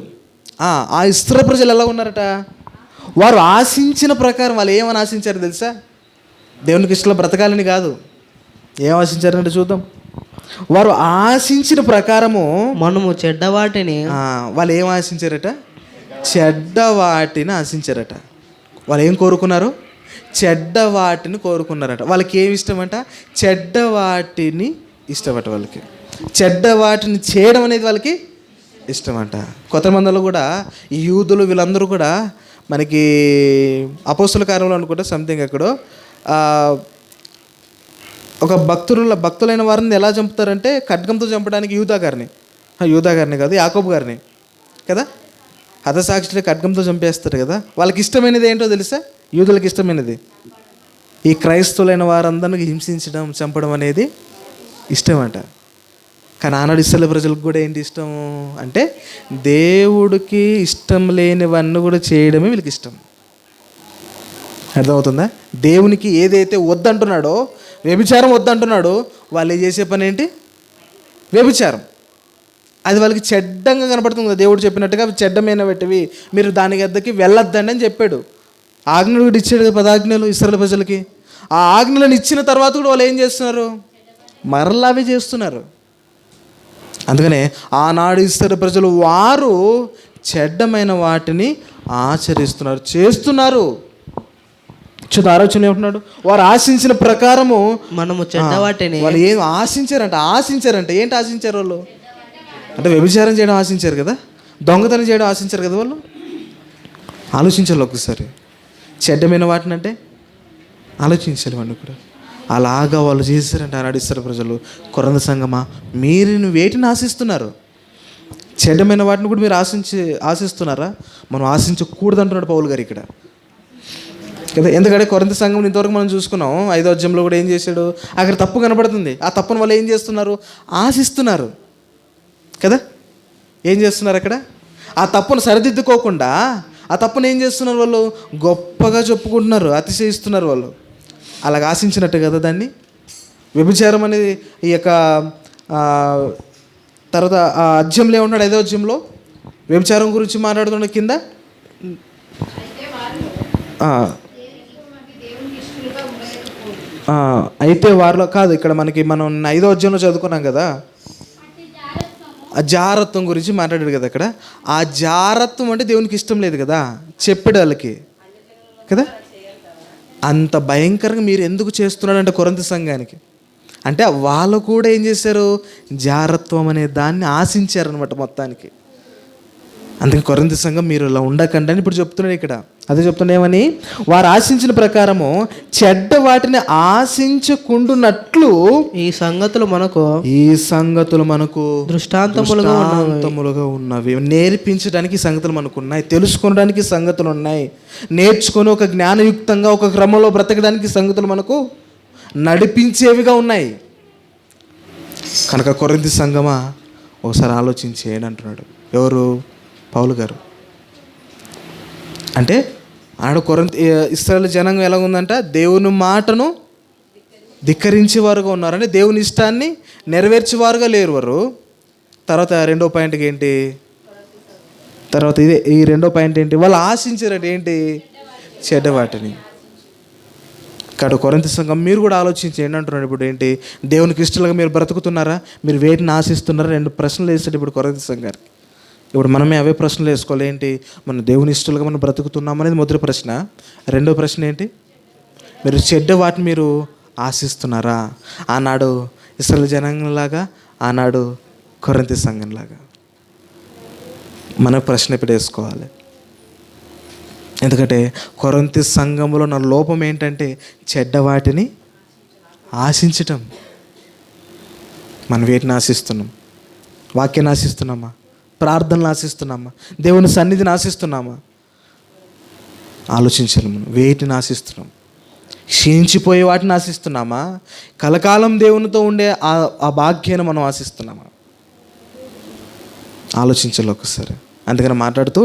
S2: ఆ ఇశ్రాయేలు ప్రజలు ఎలా ఉన్నారట? వారు ఆశించిన ప్రకారం. వాళ్ళు ఏమని ఆశించారు తెలుసా? దేవునికి ఇష్టంలో బ్రతకాలని కాదు. ఏం ఆశించారంటే చూద్దాం. వారు ఆశించిన ప్రకారము
S3: మనము చెడ్డవాటిని
S2: వాళ్ళు ఏం ఆశించారట? చెడ్డ వాటిని ఆశించారట. వాళ్ళు ఏం కోరుకున్నారు? చెడ్డ వాటిని కోరుకున్నారట. వాళ్ళకి ఏమి ఇష్టమంట? చెడ్డ వాటిని ఇష్టమట. వాళ్ళకి చెడ్డ వాటిని చేయడం అనేది వాళ్ళకి ఇష్టమంట. కొత్త మందిలో కూడా ఈ యూదులు వీళ్ళందరూ కూడా మనకి అపోస్తుల కార్యంలో అనుకుంటే సంథింగ్ ఎక్కడో ఒక భక్తులైన వారిని ఎలా చంపుతారంటే ఖడ్గంతో చంపడానికి యూదా గారిని కాదు, యాకోబు గారిని కదా, హతసాక్షులు ఖడ్గంతో చంపేస్తారు కదా. వాళ్ళకి ఇష్టమైనది ఏంటో తెలుసా? యూదులకు ఇష్టమైనది ఈ క్రైస్తవులైన వారందరినీ హింసించడం, చంపడం అనేది ఇష్టమంట. కానీ ఆనాడు ఇశ్రాయేలు ప్రజలకు కూడా ఏంటి ఇష్టము అంటే దేవుడికి ఇష్టం లేనివన్నీ కూడా చేయడమే వీళ్ళకి ఇష్టం. అర్థమవుతుందా? దేవునికి ఏదైతే వద్దంటున్నాడో, వ్యభిచారం వద్దంటున్నాడో, వాళ్ళు చేసే పని ఏంటి? వ్యభిచారం. అది వాళ్ళకి చెడ్డంగా కనపడుతుంది. దేవుడు చెప్పినట్టుగా చెడ్డమైన పెట్టివి, మీరు దాని వద్దకి వెళ్ళొద్దండి అని చెప్పాడు. ఆజ్ఞలు కూడా ఇచ్చాడు కదా, 10 ఆజ్ఞలు ఇశ్రాయేలు ప్రజలకి. ఆ ఆజ్ఞలను ఇచ్చిన తర్వాత కూడా వాళ్ళు ఏం చేస్తున్నారు? మరలా అవి చేస్తున్నారు. అందుకనే ఆనాడు ఇశ్రాయేలు ప్రజలు వారు చెడ్డమైన వాటిని ఆచరిస్తున్నారు, చేస్తున్నారు. చూద్దాం ఆలోచన ఏమంటున్నాడు? వారు ఆశించిన ప్రకారము
S3: మనము చెడ్డవాటిని.
S2: వాళ్ళు ఏం ఆశించారంట. ఏంటి ఆశించారు వాళ్ళు? అంటే వ్యభిచారం చేయడం ఆశించారు కదా, దొంగతనం చేయడం ఆశించారు కదా. వాళ్ళు ఆలోచించాలి ఒకసారి. చెడ్డమైన వాటిని అంటే ఆలోచించాలి వాళ్ళు కూడా. అలాగా వాళ్ళు చేశారంటే ఆనాడు ఇశ్రాయేలు ప్రజలు. కొరింథీ సంఘమా, మీరు వేటిని ఆశిస్తున్నారు? చెడ్డమైన వాటిని కూడా మీరు ఆశిస్తున్నారా? మనం ఆశించకూడదు అంటున్నాడు పౌలు గారు ఇక్కడ కదా. ఎందుకంటే కొరింథీ సంఘం ఇంతవరకు మనం చూసుకున్నాం. 5వ అధ్యాయంలో కూడా ఏం చేశాడు? అక్కడ తప్పు కనబడుతుంది. ఆ తప్పును వాళ్ళు ఏం చేస్తున్నారు? ఆశిస్తున్నారు కదా. ఏం చేస్తున్నారు అక్కడ? ఆ తప్పును సరిదిద్దుకోకుండా ఆ తప్పును ఏం చేస్తున్నారు? వాళ్ళు గొప్పగా చెప్పుకుంటున్నారు, అతిశయిస్తున్నారు వాళ్ళు. అలాగ ఆశించినట్టు కదా దాన్ని. వ్యభిచారం అనేది ఈ యొక్క తర్వాత ఆ అధ్యాయంలో ఏమన్నాడు? 5వ అధ్యాయంలో వ్యభిచారం గురించి మాట్లాడుతున్న కింద అయితే వారిలో కాదు, ఇక్కడ మనం 5వ అధ్యాయంలో చదువుకున్నాం కదా, ఆ జారత్వం గురించి మాట్లాడాడు కదా. అక్కడ ఆ జారత్వం అంటే దేవునికి ఇష్టం లేదు కదా, చెప్పాడు వాళ్ళకి కదా. అంత భయంకరంగా మీరు ఎందుకు చేస్తున్నాడంటే కొరింథీ సంఘానికి అంటే వాళ్ళు కూడా ఏం చేశారు? జారత్వం అనే దాన్ని ఆశించారనమాట మొత్తానికి. అందుకే కొరింథీ సంఘం మీరు ఇలా ఉండకండి అని ఇప్పుడు చెప్తున్నాడు ఇక్కడ. అదే చెప్తున్నా ఏమని? వారు ఆశించిన ప్రకారము చెడ్డ వాటిని ఆశించకుండునట్లు
S3: ఈ సంగతులు మనకు దృష్టాంతములుగా
S2: ఉన్నవి. నేర్పించడానికి సంగతులు మనకు ఉన్నాయి, తెలుసుకోవడానికి సంగతులు ఉన్నాయి, నేర్చుకొని ఒక జ్ఞానయుక్తంగా ఒక క్రమంలో బ్రతకడానికి సంగతులు మనకు నడిపించేవిగా ఉన్నాయి. కనుక కొరింథీ సంఘమా ఒకసారి ఆలోచించేయండి అంటున్నాడు. ఎవరు? పౌలు గారు. అంటే ఆడ ఇశ్రాయేలు జనాంగం ఎలా ఉందంట? దేవుని మాటను ధిక్కరించేవారుగా ఉన్నారంటే దేవుని ఇష్టాన్ని నెరవేర్చేవారుగా లేరు వారు. తర్వాత 2వ పాయింట్కి ఏంటి? తర్వాత ఈ 2వ పాయింట్ ఏంటి? వాళ్ళు ఆశించారట ఏంటి? చెడ్డవాటిని. కాబట్టి కొరింథీ సంఘం మీరు కూడా ఆలోచించేయండి అంటున్నాడు. ఇప్పుడు ఏంటి? దేవునికి ఇష్టలుగా మీరు బ్రతుకుతున్నారా? మీరు వేటిని ఆశిస్తున్నారా? 2 ప్రశ్నలు వేస్తాడు ఇప్పుడు కొరింథీ సంఘానికి. ఇప్పుడు మనమే అవే ప్రశ్నలు వేసుకోవాలి. ఏంటి? మన దేవుని ఇష్టలుగా మనం బ్రతుకుతున్నాం అనేది మొదటి ప్రశ్న. 2వ ప్రశ్న ఏంటి? మీరు చెడ్డ వాటిని మీరు ఆశిస్తున్నారా? ఆనాడు ఇశ్రాయేలు జనాంగంలాగా, ఆనాడు కొరింథీ సంఘంలాగా మన ప్రశ్న ఇప్పుడు వేసుకోవాలి. ఎందుకంటే కొరింథీ సంఘంలో నా లోపం ఏంటంటే చెడ్డ వాటిని ఆశించటం. మనం వేటిని ఆశిస్తున్నాం? వాక్యాన్ని ఆశిస్తున్నామా? ప్రార్థనలు ఆశిస్తున్నామా? దేవుని సన్నిధిని ఆశిస్తున్నామా? ఆలోచించాలి. మనం వేటిని ఆశిస్తున్నాం? క్షీణించిపోయే వాటిని ఆశిస్తున్నామా? కలకాలం దేవునితో ఉండే ఆ భాగ్యాన్ని మనం ఆశిస్తున్నామా? ఆలోచించాలి ఒకసారి. అందుకని మాట్లాడుతూ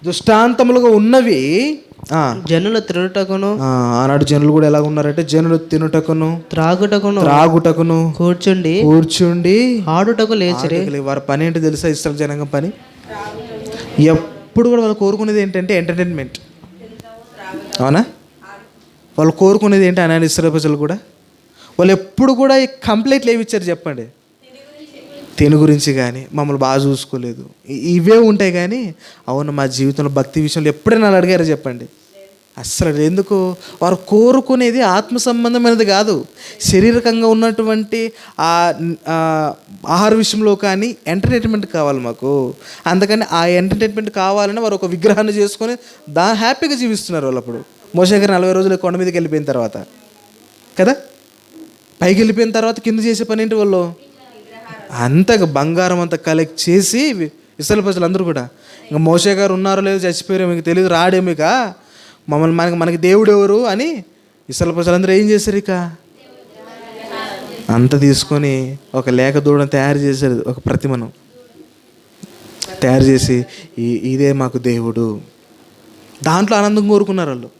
S2: దృష్టాంతములుగా ఉన్నవి
S3: జనులు తినుటకును,
S2: ఆనాడు జనులు కూడా ఎలా ఉన్నారంటే, జనులు తినుటకును త్రాగుటకును కూర్చుండి
S3: ఆడుటకు లేచిరి.
S2: వారి పని ఏంటి తెలుసా? ఇస్రాయేల్ జనాంగం పని ఎప్పుడు కూడా వాళ్ళు కోరుకునేది ఏంటంటే ఎంటర్టైన్మెంట్. అవునా? వాళ్ళు కోరుకునేది ఏంటి? అనాని ఇస్రాయేల్ ప్రజలు కూడా వాళ్ళు ఎప్పుడు కూడా కంప్లైంట్లు ఏమి ఇచ్చారు చెప్పండి? తిని గురించి కానీ, మమ్మల్ని బాగా చూసుకోలేదు, ఇవే ఉంటాయి. కానీ అవును, మా జీవితంలో భక్తి విషయంలో ఎప్పుడైనా అడిగారో చెప్పండి? అస్సలు. ఎందుకు? వారు కోరుకునేది ఆత్మ సంబంధమైనది కాదు, శారీరకంగా ఉన్నటువంటి ఆహార విషయంలో కానీ ఎంటర్టైన్మెంట్ కావాలి మాకు. అందుకని ఆ ఎంటర్టైన్మెంట్ కావాలని వారు ఒక విగ్రహాన్ని చేసుకొని హ్యాపీగా జీవిస్తున్నారు వాళ్ళు. అప్పుడు మోషే గారు 40 రోజులు కొండ మీదకి వెళ్ళిపోయిన తర్వాత కదా, పైకి వెళ్ళిపోయిన తర్వాత కింద చేసే పని ఏంటి? వాళ్ళు అంతగా బంగారం అంతా కలెక్ట్ చేసి ఇస్రాయేల్ ప్రజలందరూ కూడా, ఇంకా మోషే గారు ఉన్నారో లేదో, చచ్చిపోయారో మీకు తెలియదు, రాడేమో, ఇక మనకి దేవుడు ఎవరు అని ఇస్రాయేల్ ప్రజలందరూ ఏం చేశారు? ఇక అంత తీసుకొని ఒక లేఖ దూడను తయారు చేశారు, ఒక ప్రతిమను తయారు చేసి ఇదే మాకు దేవుడు. దాంట్లో ఆనందం కోరుకున్నారు వాళ్ళు.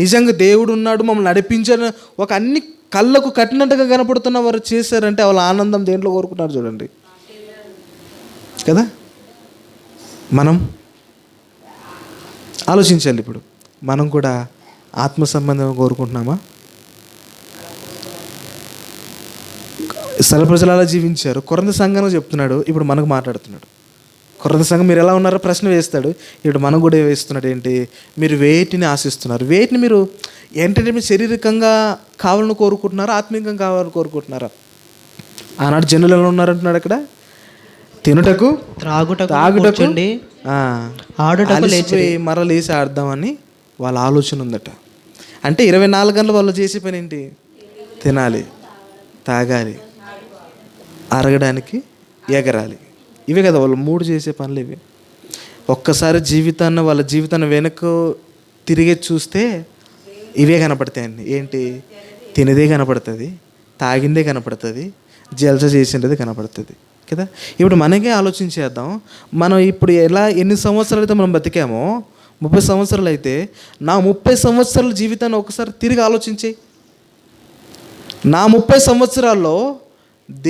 S2: నిజంగా దేవుడు ఉన్నాడు, మమ్మల్ని నడిపించాడు, ఒక అన్ని కళ్ళకు కట్టినట్టుగా కనపడుతున్న వారు చేశారంటే వాళ్ళ ఆనందం దేంట్లో కోరుకుంటారు చూడండి కదా. మనం ఆలోచించాలి. ఇప్పుడు మనం కూడా ఆత్మ సంబంధం కోరుకుంటున్నామా? ఇశ్రాయేలు ప్రజలు అలా జీవించారు. కొరింథీ సంఘంలో చెప్తున్నాడు, ఇప్పుడు మనకు మాట్లాడుతున్నాడు. కొరింథీ సంఘం మీరు ఎలా ఉన్నారో ప్రశ్న వేస్తాడు. ఇప్పుడు మనం కూడా వేస్తున్నాడు ఏంటి? మీరు వేటిని ఆశిస్తున్నారు? వేటిని మీరు ఎంటర్టైన్మెంట్ శారీరకంగా కావాలని కోరుకుంటున్నారా, ఆత్మీయంగా కావాలని కోరుకుంటున్నారా? ఆనాడు జనులు ఎలా ఉన్నారంటున్నాడు అక్కడ? తినుటకు త్రాగుటకు ఆడుటకు మరల లేచి ఆడదామని వాళ్ళ ఆలోచన ఉందట. అంటే 24 గంటలు వాళ్ళు చేసే పని ఏంటి? తినాలి, తాగాలి, అరగడానికి, ఎగరాలి. ఇవే కదా వాళ్ళు 3 చేసే పనులు ఇవి. ఒక్కసారి వాళ్ళ జీవితాన్ని వెనక్కు తిరిగి చూస్తే ఇవే కనపడతాయండి. ఏంటి? తినేదే కనపడుతుంది, తాగిందే కనపడుతుంది, జల్స చేసిండేది కనపడుతుంది కదా. ఇప్పుడు మనకే ఆలోచించేద్దాం. మనం ఇప్పుడు ఎన్ని సంవత్సరాలు అయితే మనం బతికామో, 30 సంవత్సరాలు అయితే, నా 30 సంవత్సరాల జీవితాన్ని ఒకసారి తిరిగి ఆలోచించే. నా 30 సంవత్సరాల్లో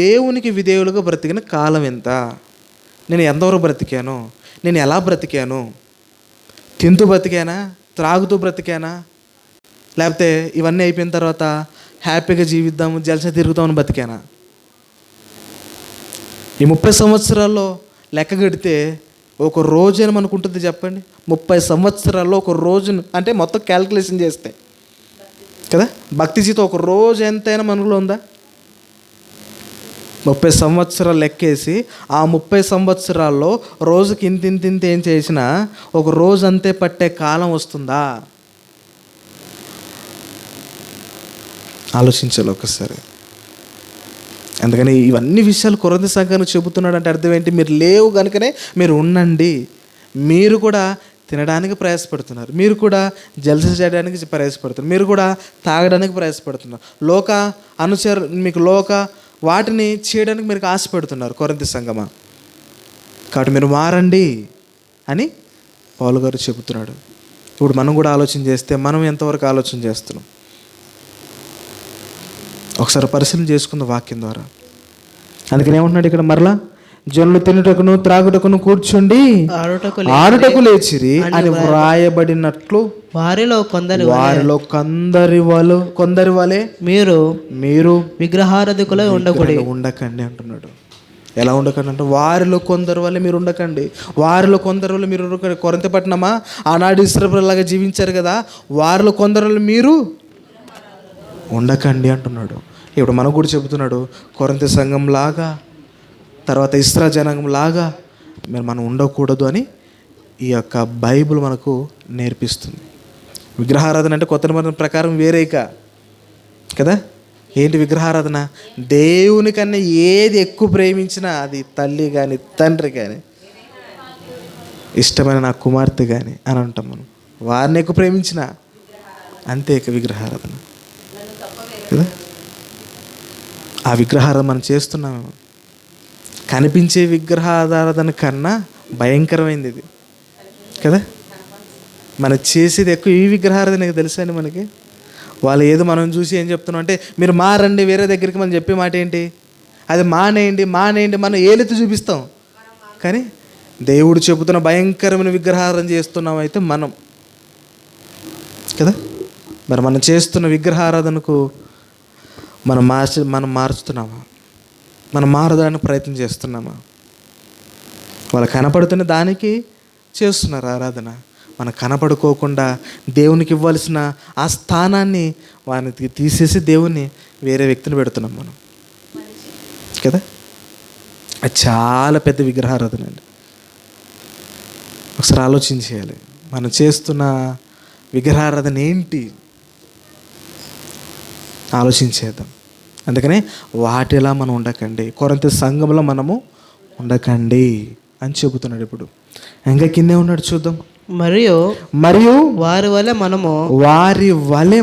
S2: దేవునికి విధేయులుగా బ్రతికిన కాలం ఎంత? నేను ఎంతవరకు బ్రతికాను? నేను ఎలా బ్రతికాను? తింటూ బ్రతికానా? త్రాగుతూ బ్రతికానా? లేకపోతే ఇవన్నీ అయిపోయిన తర్వాత హ్యాపీగా జీవిద్దాము, జలస తిరుగుతామని బతికానా? ఈ 30 సంవత్సరాల్లో లెక్క కడితే ఒక రోజు మనకు ఉంటుంది చెప్పండి? 30 సంవత్సరాల్లో ఒక రోజును అంటే మొత్తం క్యాల్కులేషన్ చేస్తే కదా, భక్తి జీవితం ఒక రోజు ఎంతైనా మనలో ఉందా? 30 సంవత్సరాలు లెక్కేసి ఆ 30 సంవత్సరాల్లో రోజుకి ఇంత ఏం చేసినా ఒక రోజు అంతే పట్టే కాలం వస్తుందా? ఆలోచించాలి ఒకసారి. అందుకని ఇవన్నీ విషయాలు కొరింథీ సంఘానికి చెబుతున్నాడు. అంటే అర్థం ఏంటి? మీరు లేవు కనుకనే మీరు ఉండండి. మీరు కూడా తినడానికి ప్రయాసపడుతున్నారు, మీరు కూడా జలస చేయడానికి ప్రయాసపడుతున్నారు, మీరు కూడా తాగడానికి ప్రయాసపడుతున్నారు, మీకు వాటిని చేయడానికి మీరు ఆశపడుతున్నారు కొరింథీ సంఘమా. కాబట్టి మీరు మారండి అని పౌలు గారు చెబుతున్నాడు. ఇప్పుడు మనం కూడా ఆలోచన చేస్తే మనం ఎంతవరకు ఆలోచన చేస్తున్నాం ఒకసారి పరిశీలన చేసుకుందాం వాక్యం ద్వారా. అందుకని ఏమంటున్నాడు ఇక్కడ? మరలా జనులు తినుటకును త్రాగుటకును కూర్చుండి ఆడుటకు లేచిరి అని వ్రాయబడినట్లు
S3: వారిలో
S2: కొందరి వలె మీరు
S3: విగ్రహారాధకులై
S2: ఉండకండి అంటున్నాడు. ఎలా ఉండకండి అంటే వారిలో కొందరు వల్ల మీరు ఉండకండి, వారిలో కొందరు వల్ల మీరు ఉండకండి. కొరింథీ పట్టణమా, ఆనాడు ఇశ్రాయేలులాగా జీవించారు కదా, వారిలో కొందరు వల్ల మీరు ఉండకండి అంటున్నాడు. ఇప్పుడు మనకు కూడా చెబుతున్నాడు, కొరింథీ సంఘం లాగా, తర్వాత ఇశ్రాయేలు జనాంగం లాగా మనం ఉండకూడదు అని ఈ యొక్క బైబిల్ మనకు నేర్పిస్తుంది. విగ్రహారాధన అంటే కొత్త నిబంధన ప్రకారం వేరేక కదా, ఏంటి విగ్రహారాధన? దేవుని కన్నా ఏది ఎక్కువ ప్రేమించినా, అది తల్లి కానీ తండ్రి కానీ ఇష్టమైన నా కుమార్తె కానీ అని అంటాం మనం. వారిని ఎక్కువ ప్రేమించిన అంతే ఇక విగ్రహారాధన కదా. ఆ విగ్రహారాధన మనం చేస్తున్నాము. కనిపించే విగ్రహారాధన కన్నా భయంకరమైంది ఇది కదా. మనం చేసేది ఎక్కువ ఈ విగ్రహారాధన తెలుసా అండి మనకి. వాళ్ళు ఏదో మనం చూసి ఏం చెప్తున్నాం అంటే, మీరు మారండి వేరే దగ్గరికి, మనం చెప్పే మాట ఏంటి? అది మానేయండి మానేయండి, మనం ఏలెత్తి చూపిస్తాం. కానీ దేవుడు చెబుతున్న భయంకరమైన విగ్రహారాధన చేస్తున్నాం అయితే మనం కదా. మరి మనం చేస్తున్న విగ్రహారాధనకు మనం మార్చుతున్నామా? మనం మారడానికి ప్రయత్నం చేస్తున్నామా? వాళ్ళు కనపడుతున్న దానికి చేస్తున్నారు ఆరాధన. మనం కనపడుకోకుండా దేవునికి ఇవ్వాల్సిన ఆ స్థానాన్ని వారికి తీసేసి దేవుణ్ణి వేరే వ్యక్తిని పెడుతున్నాం మనం కదా. అది చాలా పెద్ద విగ్రహారాధన అండి. ఒకసారి ఆలోచించేయాలి, మనం చేస్తున్న విగ్రహారాధన ఏంటి ఆలోచించేద్దాం. అందుకనే వాటిలా మనం ఉండకండి, కొరింథీ సంఘంలో మనము ఉండకండి అని చెబుతున్నాడు. ఇప్పుడు ఇంకా కిందే ఉన్నాడు చూద్దాం.
S3: మరియు వారి వలె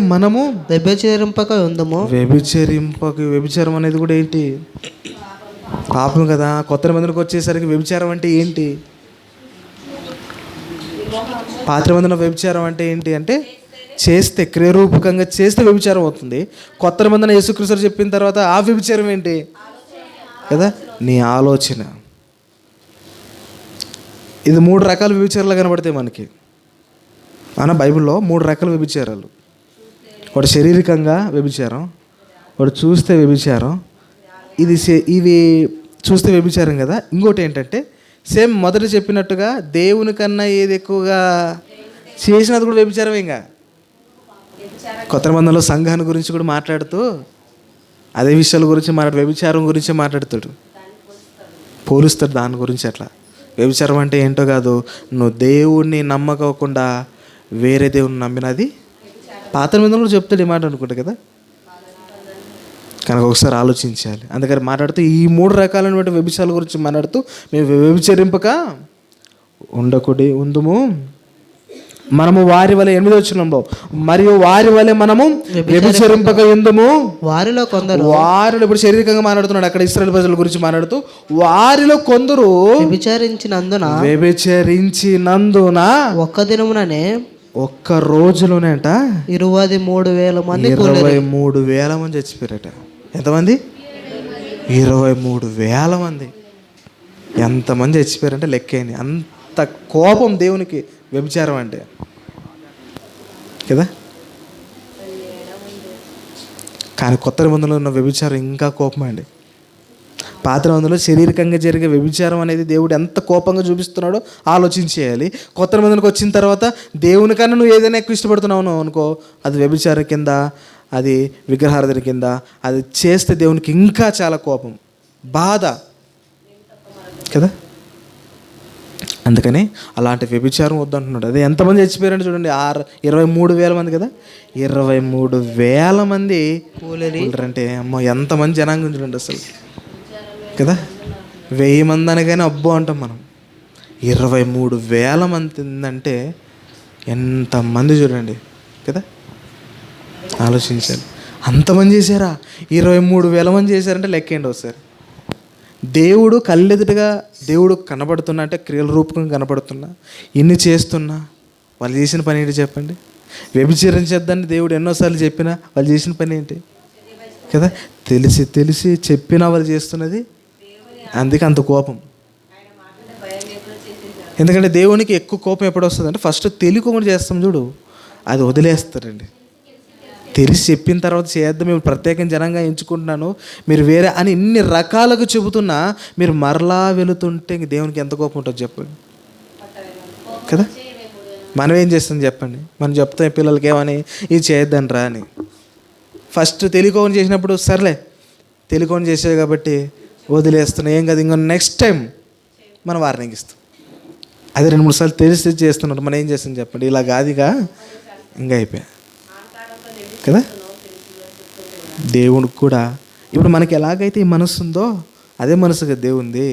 S3: మనము వ్యభిచరింపక ఉందము.
S2: వ్యభిచారం అనేది కూడా ఏంటి? పాపం కదా. కొత్త నిబంధనకు వచ్చేసరికి వ్యభిచారం అంటే ఏంటి? పాత నిబంధన వ్యభిచారం అంటే ఏంటి అంటే చేస్తే, క్రియరూపకంగా చేస్తే వ్యభిచారం అవుతుంది. కొత్త నిబంధన యేసుక్రీస్తు చెప్పిన తర్వాత ఆ వ్యభిచారం ఏంటి కదా? నీ ఆలోచన. ఇది 3 రకాల వ్యభిచారాలు కనబడతాయి మనకి. బైబిల్లో 3 రకాల వ్యభిచారాలు. ఒకటి శారీరకంగా వ్యభిచారం, ఒకటి చూస్తే వ్యభిచారం, ఇవి చూస్తే వ్యభిచారం కదా. ఇంకోటి ఏంటంటే సేమ్ మొదట చెప్పినట్టుగా దేవుని కన్నా ఏది ఎక్కువగా చేసినది కూడా వ్యభిచారం. ఇంకా కొత్త నిబంధనలో సంఘాన్ని గురించి కూడా మాట్లాడుతూ అదే విషయాల గురించి వ్యభిచారం గురించి మాట్లాడుతాడు, పోలుస్తాడు దాని గురించి. అట్లా వ్యభిచారం అంటే ఏంటో కాదు, నువ్వు దేవుణ్ణి నమ్మకోకుండా వేరే దేవుణ్ణి నమ్మినది పాత నిబంధనలు కూడా చెప్తాడు ఈ మాట అనుకుంటా కదా. కనుక ఒకసారి ఆలోచించాలి. అందుకని మాట్లాడుతూ ఈ 3 రకాలైనటువంటి వ్యభిచారాల గురించి మాట్లాడుతూ, మేము వ్యభిచరింపక ఉందుము మనము వారి వలె 8వ వచనంలో, మరియు వారి వలె మనము వ్యభిచరింపక ఉందుము వారిలో ఇప్పుడు శారీరకంగా మాట్లాడుతున్నాడు. అక్కడ ఇశ్రాయేలు ప్రజల గురించి మాట్లాడుతూ వారిలో కొందరు వ్యభిచరించినందున
S3: ఒక్క దినముననే,
S2: ఒక్క రోజులోనే అంట
S3: 23,000 మంది
S2: 23,000 మంది చచ్చిపోయారట. ఎంతమంది? 23,000 మంది. ఎంతమంది చచ్చిపోయారంటే లెక్కేయండి. అంత కోపం దేవునికి వ్యభిచారం అంటే కదా. కానీ కొత్త నిబంధనలో ఉన్న వ్యభిచారం ఇంకా కోపం అండి. పాత నిబంధనలో శారీరకంగా జరిగే వ్యభిచారం అనేది దేవుడు ఎంత కోపంగా చూపిస్తున్నాడో ఆలోచించేయాలి. కొత్త నిబంధనకు వచ్చిన తర్వాత దేవుని కన్నా నువ్వు ఏదైనా ఎక్కువ ఇష్టపడుతున్నావు అనుకో, అది వ్యభిచారం కింద, అది విగ్రహారాధన కింద. అది చేస్తే దేవునికి ఇంకా చాలా కోపం, బాధ కదా. అందుకని అలాంటి వ్యభిచారం వద్దంటున్నాడు. అదే ఎంతమంది చచ్చిపోయారంటే చూడండి, 23,000 మంది కదా. 23,000 మంది అంటే అమ్మో ఎంతమంది జనాంగం చూడండి అసలు కదా. 1000 మంది అనగానే అబ్బో అంటాం మనం. 23,000 మంది అంటే ఎంతమంది చూడండి కదా. ఆలోచించాలి, అంతమంది చేశారా? 23,000 మంది చేశారంటే లెక్కేండి ఒకసారి. దేవుడు కళ్ళెదుటగా దేవుడు కనబడుతున్నా, అంటే క్రియల రూపకంగా కనబడుతున్నా, ఇన్ని చేస్తున్నా వాళ్ళు చేసిన పని ఏంటి చెప్పండి? వ్యభిచరించద్దని దేవుడు ఎన్నోసార్లు చెప్పినా వాళ్ళు చేసిన పని ఏంటి కదా. తెలిసి చెప్పినా వాళ్ళు చేస్తున్నది. అందుకే అంత కోపం. ఎందుకంటే దేవునికి ఎక్కువ కోపం ఎప్పుడు వస్తుంది అంటే ఫస్ట్ తెలియకుండా చేస్తాం చూడు, అది వదిలేస్తారండి. తెలిసి చెప్పిన తర్వాత చేద్దాం, మేము ప్రత్యేకం జనంగా ఎంచుకుంటున్నాను, మీరు వేరే అని ఇన్ని రకాలుగా చెబుతున్నా మీరు మరలా వెళుతుంటే ఇంక దేవునికి ఎంత కోపం ఉంటుంది చెప్పండి కదా. మనం ఏం చేస్తాం చెప్పండి? మనం చెప్తాం పిల్లలకి ఏమని, ఇది చేయొద్దని రా అని. ఫస్ట్ తెలియకోని చేసినప్పుడు సర్లే తెలియకోని చేసేది కాబట్టి వదిలేస్తున్నాం, ఏం కదా, ఇంకో నెక్స్ట్ టైం మనం వార్నింగ్ ఇస్తాం. అది 2-3 సార్లు తెలిసి చేస్తున్నట్టు మనం ఏం చేస్తాం చెప్పండి? ఇలా కాదుగా ఇంకా అయిపోయా కదా. దేవునికి కూడా ఇప్పుడు మనకి ఎలాగైతే ఈ మనసు ఉందో అదే మనసుగా దేవుంది.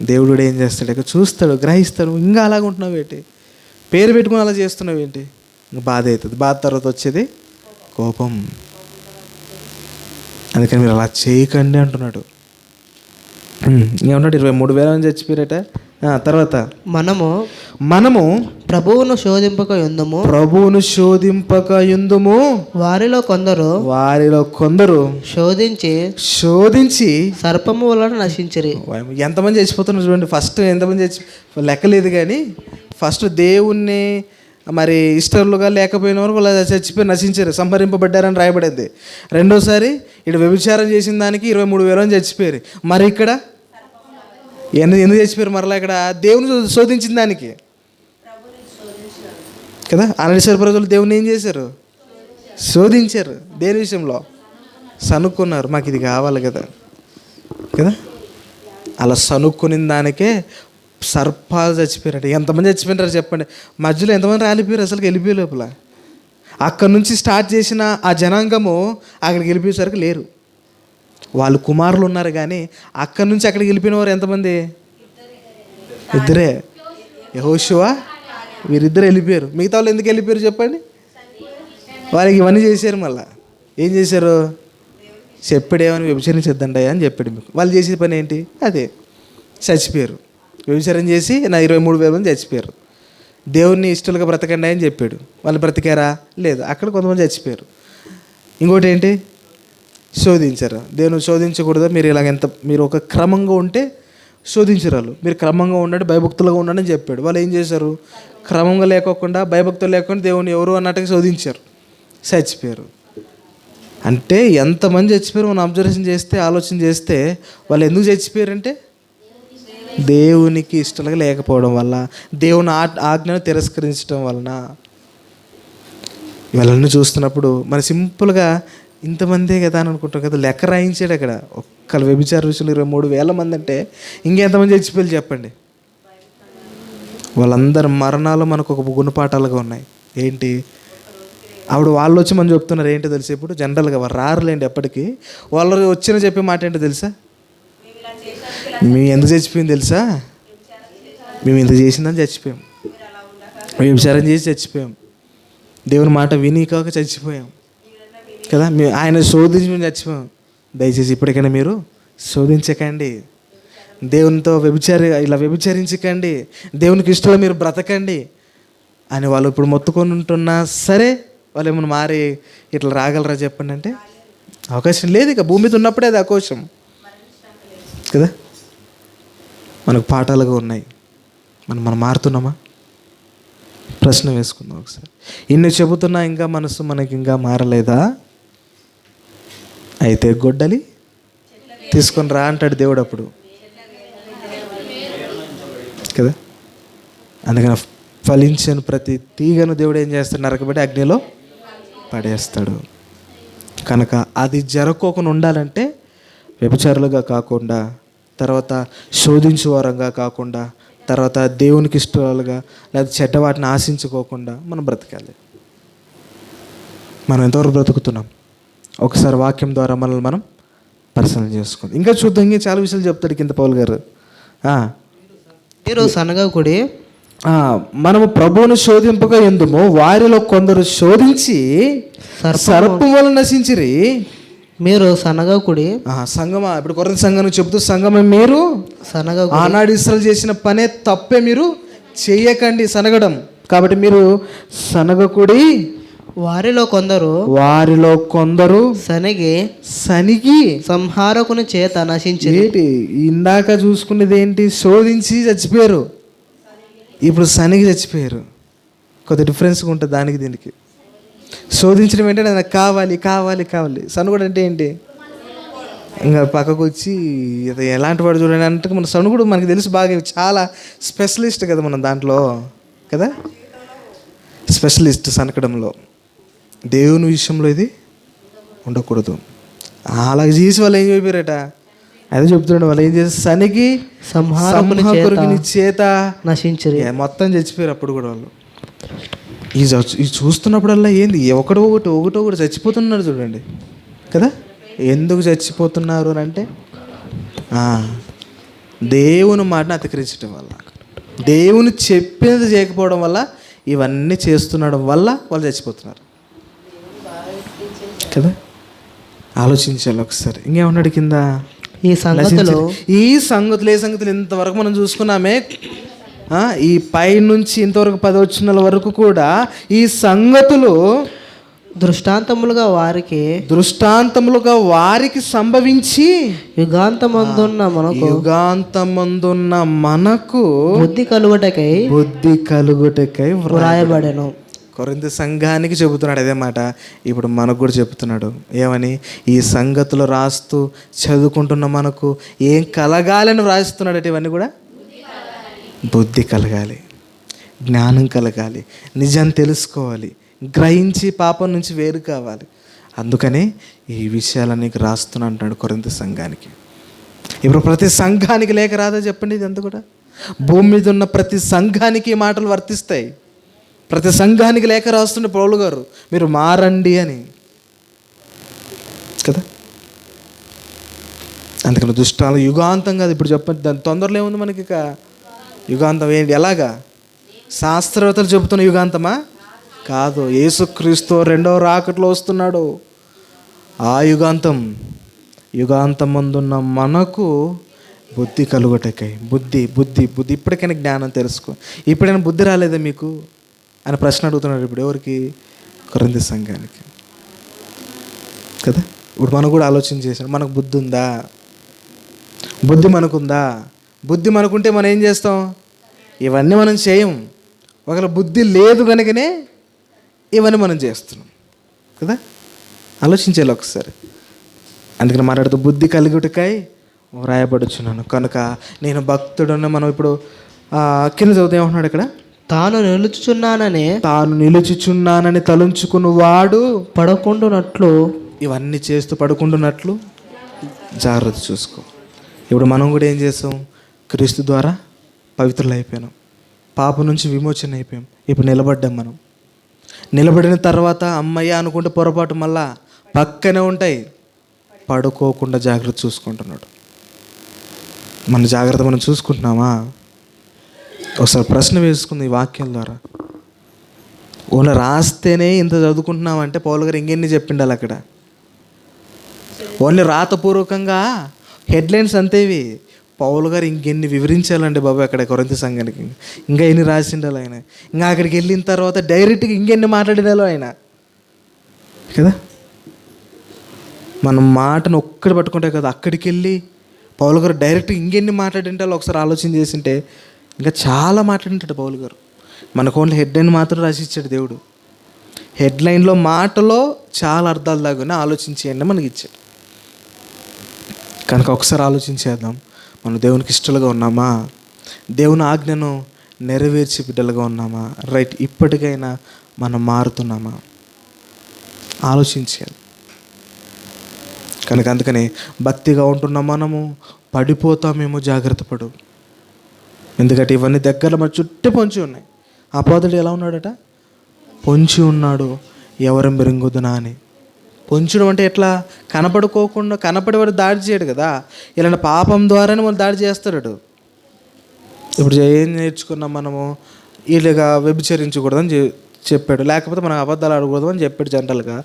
S2: దేవుడు కూడా ఏం చేస్తాడు, ఇక చూస్తాడు, గ్రహిస్తాడు. ఇంకా అలాగ ఉంటున్నావు ఏంటి, పేరు పెట్టుకుని అలా చేస్తున్నావు ఏంటి, ఇంకా బాధ అవుతుంది. బాధ తర్వాత వచ్చేది కోపం. అందుకని మీరు అలా చేయకండి అంటున్నాడు. ఏమన్నాడు, 23,000 మంది చచ్చిపోయారట. తర్వాత మనము
S3: ప్రభువును శోధింపక
S2: యుందుము
S3: వారిలో
S2: కొందరు శోధించి
S3: సర్పము వలన నశించిరి.
S2: ఎంతమంది చచ్చిపోతున్నారు చూడండి. ఫస్ట్ ఎంతమంది లెక్కలేదు, కానీ ఫస్ట్ దేవుణ్ణి మరి ఇష్టలుగా లేకపోయిన వారు వాళ్ళు చచ్చిపోయి నశించారు, సంహరింపబడ్డారని రాయబడింది. రెండోసారి ఇక్కడ వ్యభిచారం చేసిన దానికి 23,000 మంది చచ్చిపోయారు. మరి ఇక్కడ ఎందుకు చచ్చిపోయారు? మరలా ఇక్కడ దేవుని శోధించిన దానికి కదా. అనడిసరి ప్రజలు దేవుని ఏం చేశారు, శోధించారు. దేని విషయంలో? సనుక్కున్నారు, మాకు ఇది కావాలి కదా కదా. అలా సనుక్కుని దానికే సర్పాలు చచ్చిపోయారట. ఎంతమంది చచ్చిపోయినారు చెప్పండి. మధ్యలో ఎంతమంది రాలిపోయారు, అసలుకి వెళ్ళిపోయే లోపల. అక్కడి నుంచి స్టార్ట్ చేసిన ఆ జనాంగము అక్కడికి వెళ్ళిపోయేసరికి లేరు. వాళ్ళు కుమారులు ఉన్నారు, కానీ అక్కడి నుంచి అక్కడికి వెళ్ళిపోయిన వారు ఎంతమంది? ఇద్దరే, యెహోషువ, వీరిద్దరు వెళ్ళిపోయారు. మిగతా వాళ్ళు ఎందుకు వెళ్ళిపోయారు చెప్పండి? వాళ్ళకి ఇవన్నీ చేశారు. మళ్ళీ ఏం చేశారు? చెప్పాడేమని వ్యభిచరించద్దండి అని చెప్పాడు మీకు. వాళ్ళు చేసే పని ఏంటి? అదే, చచ్చిపోయారు. వ్యభిచారం చేసి 23,000 మంది చచ్చిపోయారు. దేవుణ్ణి ఇష్టలుగా బ్రతకండి అని చెప్పాడు. వాళ్ళు బ్రతికారా? లేదు. అక్కడ కొంతమంది చచ్చిపోయారు. ఇంకోటి ఏంటి? శోధించారు. దేవుని శోధించకూడదు. మీరు ఒక క్రమంగా ఉంటే శోధించరు వాళ్ళు. మీరు క్రమంగా ఉండండి, భయభక్తులుగా ఉండండి అని చెప్పాడు. వాళ్ళు ఏం చేశారు? క్రమంగా లేకోకుండా, భయభక్తులు లేకుండా దేవుని ఎవరు అన్నట్టుగా శోధించారు, చచ్చిపోయారు. అంటే ఎంతమంది చచ్చిపోయారు మనం అబ్జర్వేషన్ చేస్తే, ఆలోచన చేస్తే, వాళ్ళు ఎందుకు చచ్చిపోయారంటే దేవునికి ఇష్టలుగా లేకపోవడం వల్ల, దేవుని ఆజ్ఞను తిరస్కరించడం వలన. ఇవన్నీ చూస్తున్నప్పుడు మన సింపుల్గా ఇంతమందే కదా అని అనుకుంటాం కదా. లెక్క రాయించాడు అక్కడ. ఒక్కరు వ్యభిచార విషయంలో 23,000 మంది అంటే ఇంకెంతమంది చచ్చిపోయారు చెప్పండి. వాళ్ళందరి మరణాలు మనకు ఒక గుణపాఠాలుగా ఉన్నాయి. ఏంటి? వాళ్ళు వచ్చి మనం చెప్తున్నారు ఏంటో తెలుసా? ఇప్పుడు జనరల్గా వారు రారులేండి ఎప్పటికీ. వాళ్ళు వచ్చిన చెప్పే మాట ఏంటో తెలుసా? మేము ఎందుకు చచ్చిపోయింది తెలుసా? మేము ఇంత చేసిందని చచ్చిపోయాం, వ్యభిచారం చేసి చచ్చిపోయాం, దేవుని మాట విని కాక చచ్చిపోయాం కదా. మేము ఆయన శోధించి మేము చచ్చిపోయాం. దయచేసి ఇప్పటికైనా మీరు శోధించకండి, దేవునితో ఇలా వ్యభిచరించకండి, దేవునికి ఇష్టంలో మీరు బ్రతకండి అని వాళ్ళు ఇప్పుడు మొత్తుకొని ఉంటున్నా సరే వాళ్ళు ఏమైనా మారి ఇట్లా రాగలరా చెప్పండి అంటే అవకాశం లేదు. ఇక భూమి మీద ఉన్నప్పుడే అది అవకాశం కదా. మనకు పాఠాలుగా ఉన్నాయి. మనం మారుతున్నామా? ప్రశ్న వేసుకుందాం ఒకసారి. ఇన్ని చెబుతున్నా ఇంకా మనసు మనకి ఇంకా మారలేదా? అయితే గొడ్డలి తీసుకొని రా అంటాడు దేవుడు అప్పుడు కదా. అందుకని ఫలించిన ప్రతి తీగను దేవుడు ఏం చేస్తాడు? నరకబెట్టి అగ్నిలో పడేస్తాడు. కనుక అది జరగకోకుండా ఉండాలంటే వ్యభిచారులుగా కాకుండా, తర్వాత శోధించువారంగా కాకుండా, తర్వాత దేవునికి ఇష్టాలుగా లేదా చెడ్డ వాటిని ఆశించుకోకుండా మనం బ్రతకాలి. మనం ఎంతవరకు బ్రతుకుతున్నాం? ఒకసారి వాక్యం ద్వారా మనల్ని మనం పరిశీలన చేసుకుందాం. ఇంకా చూద్దాం, ఇంకా చాలా విషయాలు చెప్తాడు కింద పౌలు గారు.
S3: మీరు సనగకుడి,
S2: మనము ప్రభువును శోధింపక ఎందుము వారిలో కొందరు శోధించి సర్పం వలన నశించిరి.
S3: మీరు సనగకుడి.
S2: సంగమా, ఇప్పుడు కొరంథీ సంఘానికి చెబుతూ, సంగమే మీరు ఆనాడు ఇశ్రాయేలు చేసిన పనే తప్పే మీరు చెయ్యకండి, సనగడం. కాబట్టి మీరు సనగకుడి.
S3: వారిలో కొందరు సనిగి సంహారకుని చేత నశించి.
S2: ఇందాక చూసుకునేది ఏంటి? శోధించి చచ్చిపోయారు. ఇప్పుడు సనిగి చచ్చిపోయారు. కొద్ది డిఫరెన్స్గా ఉంటుంది దానికి దీనికి. శోధించడం ఏంటంటే నాకు కావాలి కావాలి కావాలి. సనుగుడు అంటే ఏంటి? ఇంకా పక్కకు వచ్చి ఎలాంటి వాడు చూడండి అంటే మన సనుగుడు మనకు తెలుసు బాగా, చాలా స్పెషలిస్ట్ కదా మనం దాంట్లో కదా, స్పెషలిస్ట్ సనకడంలో. దేవుని విషయంలో ఇది ఉండకూడదు. అలాగే చేసి వాళ్ళు ఏం చెప్పారట? అదే చెప్తున్నాడు. వాళ్ళు ఏం చేసి సనికి సంహారకుని చేత
S3: నశించరు,
S2: మొత్తం చచ్చిపోయారు. అప్పుడు కూడా వాళ్ళు ఈ చూస్తున్నప్పుడల్లా ఏంది ఒకటో ఒకటి చచ్చిపోతున్నారు చూడండి. కదా. ఎందుకు చచ్చిపోతున్నారు అని అంటే దేవుని మాటను అతిక్రమించడం వల్ల, దేవుని చెప్పినది చేయకపోవడం వల్ల, ఇవన్నీ చేస్తుండడం వల్ల వాళ్ళు చచ్చిపోతున్నారు కదా. ఆలోచించాలి ఒకసారి. ఇంకేమన్నాడు కింద?
S3: ఈ సంగతులు
S2: ఏ సంగతులు ఇంతవరకు మనం చూసుకున్నామే. ఈ పై నుంచి ఇంతవరకు 10 వచనాల వరకు కూడా ఈ సంగతులు
S3: దృష్టాంతములుగా వారికి
S2: సంభవించి
S3: యుగాంతమందున్న
S2: మనకు
S3: బుద్ధి కలుగుటకై వ్రాయబడెను.
S2: కొరింథీ సంఘానికి చెబుతున్నాడు అదే మాట. ఇప్పుడు మనకు కూడా చెబుతున్నాడు. ఏమని? ఈ సంగతులు రాస్తూ చదువుకుంటున్న మనకు ఏం కలగాలని రాస్తున్నాడు. ఇవన్నీ కూడా బుద్ధి కలగాలి, జ్ఞానం కలగాలి, నిజం తెలుసుకోవాలి, గ్రహించి పాపం నుంచి వేరు కావాలి. అందుకనే ఈ విషయాలన్నీ రాస్తున్నా అంటున్నాడు కొరింథీ సంఘానికి. ఇప్పుడు ప్రతి సంఘానికి లేఖ రాదా చెప్పండి? ఇదంతా కూడా భూమి మీద ఉన్న ప్రతి సంఘానికి ఈ మాటలు వర్తిస్తాయి. ప్రతి సంఘానికి లేఖ రాస్తుండే పౌలు గారు, మీరు మారండి అని కదా. అందుకని దుష్టాలు యుగాంతం కాదు. ఇప్పుడు చెప్పండి, దాని తొందరలో ఏముంది మనకి? ఇక యుగాంతం ఏంటి? ఎలాగా? శాస్త్రవేత్తలు చెబుతున్న యుగాంతమా? కాదు. యేసుక్రీస్తు 2వ రాకట్లో వస్తున్నాడు. ఆ యుగాంతం ముందున్న మనకు బుద్ధి కలుగుటకై. బుద్ధి బుద్ధి బుద్ధి ఇప్పటికైనా జ్ఞానం తెలుసుకో. ఇప్పుడైనా బుద్ధి రాలేదా మీకు అని ప్రశ్న అడుగుతున్నాడు. ఇప్పుడు ఎవరికి? కొరింథీ సంఘానికి కదా. ఇప్పుడు మనం కూడా ఆలోచన చేసాం, మనకు బుద్ధి ఉందా? బుద్ధి మనకుందా? బుద్ధి మనకుంటే మనం ఏం చేస్తాం? ఇవన్నీ మనం చేయం. ఒకవేళ బుద్ధి లేదు కనుకనే ఇవన్నీ మనం చేస్తున్నాం కదా. ఆలోచించాలి ఒకసారి. అందుకని మాట్లాడుతూ బుద్ధి కలుగుటకై వ్రాయబడుచున్నాను కనుక నేను భక్తుడన్న. మనం ఇప్పుడు కింద చదువుతా ఏమంటున్నాడు ఇక్కడ?
S3: తాను
S2: నిలుచుచున్నానని తలంచుకుని వాడు
S3: పడకుండునట్లు,
S2: ఇవన్నీ చేస్తూ పడుకుంటున్నట్లు జాగ్రత్త చూసుకో. ఇప్పుడు మనం కూడా ఏం చేస్తాం? క్రీస్తు ద్వారా పవిత్రులు అయిపోయినాం, పాపం నుంచి విమోచన అయిపోయాం. ఇప్పుడు నిలబడ్డాం. మనం నిలబడిన తర్వాత అమ్మయ్య అనుకుంటే పొరపాటు మళ్ళా పక్కనే ఉంటాయి. పడుకోకుండా జాగ్రత్త చూసుకుంటున్నాడు. మన జాగ్రత్త మనం చూసుకుంటున్నామా? ఒకసారి ప్రశ్న వేసుకుంది ఈ వాక్యం ద్వారా. ఓన్లీ రాస్తేనే ఇంత చదువుకుంటున్నామంటే పౌలు గారు ఇంకెన్ని చెప్పిండాలి అక్కడ? ఓన్లీ రాతపూర్వకంగా హెడ్లైన్స్ అంతేవి. పౌలు గారు ఇంకెన్ని వివరించాలండి బాబు అక్కడ కొరింథీ సంఘానికి. ఇంకా ఎన్ని రాసిండాలి ఆయన. ఇంకా అక్కడికి వెళ్ళిన తర్వాత డైరెక్ట్గా ఇంకెన్ని మాట్లాడినాలో ఆయన కదా. మనం మాటను ఒక్కటి పట్టుకుంటే కదా, అక్కడికి వెళ్ళి పౌలు గారు డైరెక్ట్గా ఇంకెన్ని మాట్లాడింటాలో ఒకసారి ఆలోచన చేసింటే ఇంకా చాలా మాట్లాడింటాడు పౌలు గారు. మనకు ఓన్లీ హెడ్లైన్ మాత్రం రాసిచ్చాడు దేవుడు. హెడ్లైన్లో మాటలో చాలా అర్థాలు దాగునే ఆలోచించేయండి మనకి ఇచ్చాడు. కనుక ఒకసారి ఆలోచించేద్దాం. మనం దేవునికి ఇష్టలుగా ఉన్నామా? దేవుని ఆజ్ఞను నెరవేర్చి బిడ్డలుగా ఉన్నామా? రైట్. ఇప్పటికైనా మనం మారుతున్నామా? ఆలోచించాలి. కనుక అందుకని భక్తిగా ఉంటున్న మనము పడిపోతామేమో, జాగ్రత్త పడు. ఎందుకంటే ఇవన్నీ దగ్గర మన చుట్టూ పొంచి ఉన్నాయి. అపోదుడు ఎలా ఉన్నాడట? పొంచి ఉన్నాడు. ఎవరు మెరుగుదునా అని. పొంచడం అంటే ఎట్లా? కనపడుకోకుండా, కనపడేవాడు దాడి చేయడు కదా. ఇలాంటి పాపం ద్వారానే వాళ్ళు దాడి చేస్తాడు. ఇప్పుడు ఏం నేర్చుకున్నాం మనము? ఇలాగా వ్యభిచరించకూడదని చెప్పాడు, లేకపోతే మనం అబద్ధాలు ఆడకూడదు అని చెప్పాడు. జనరల్గా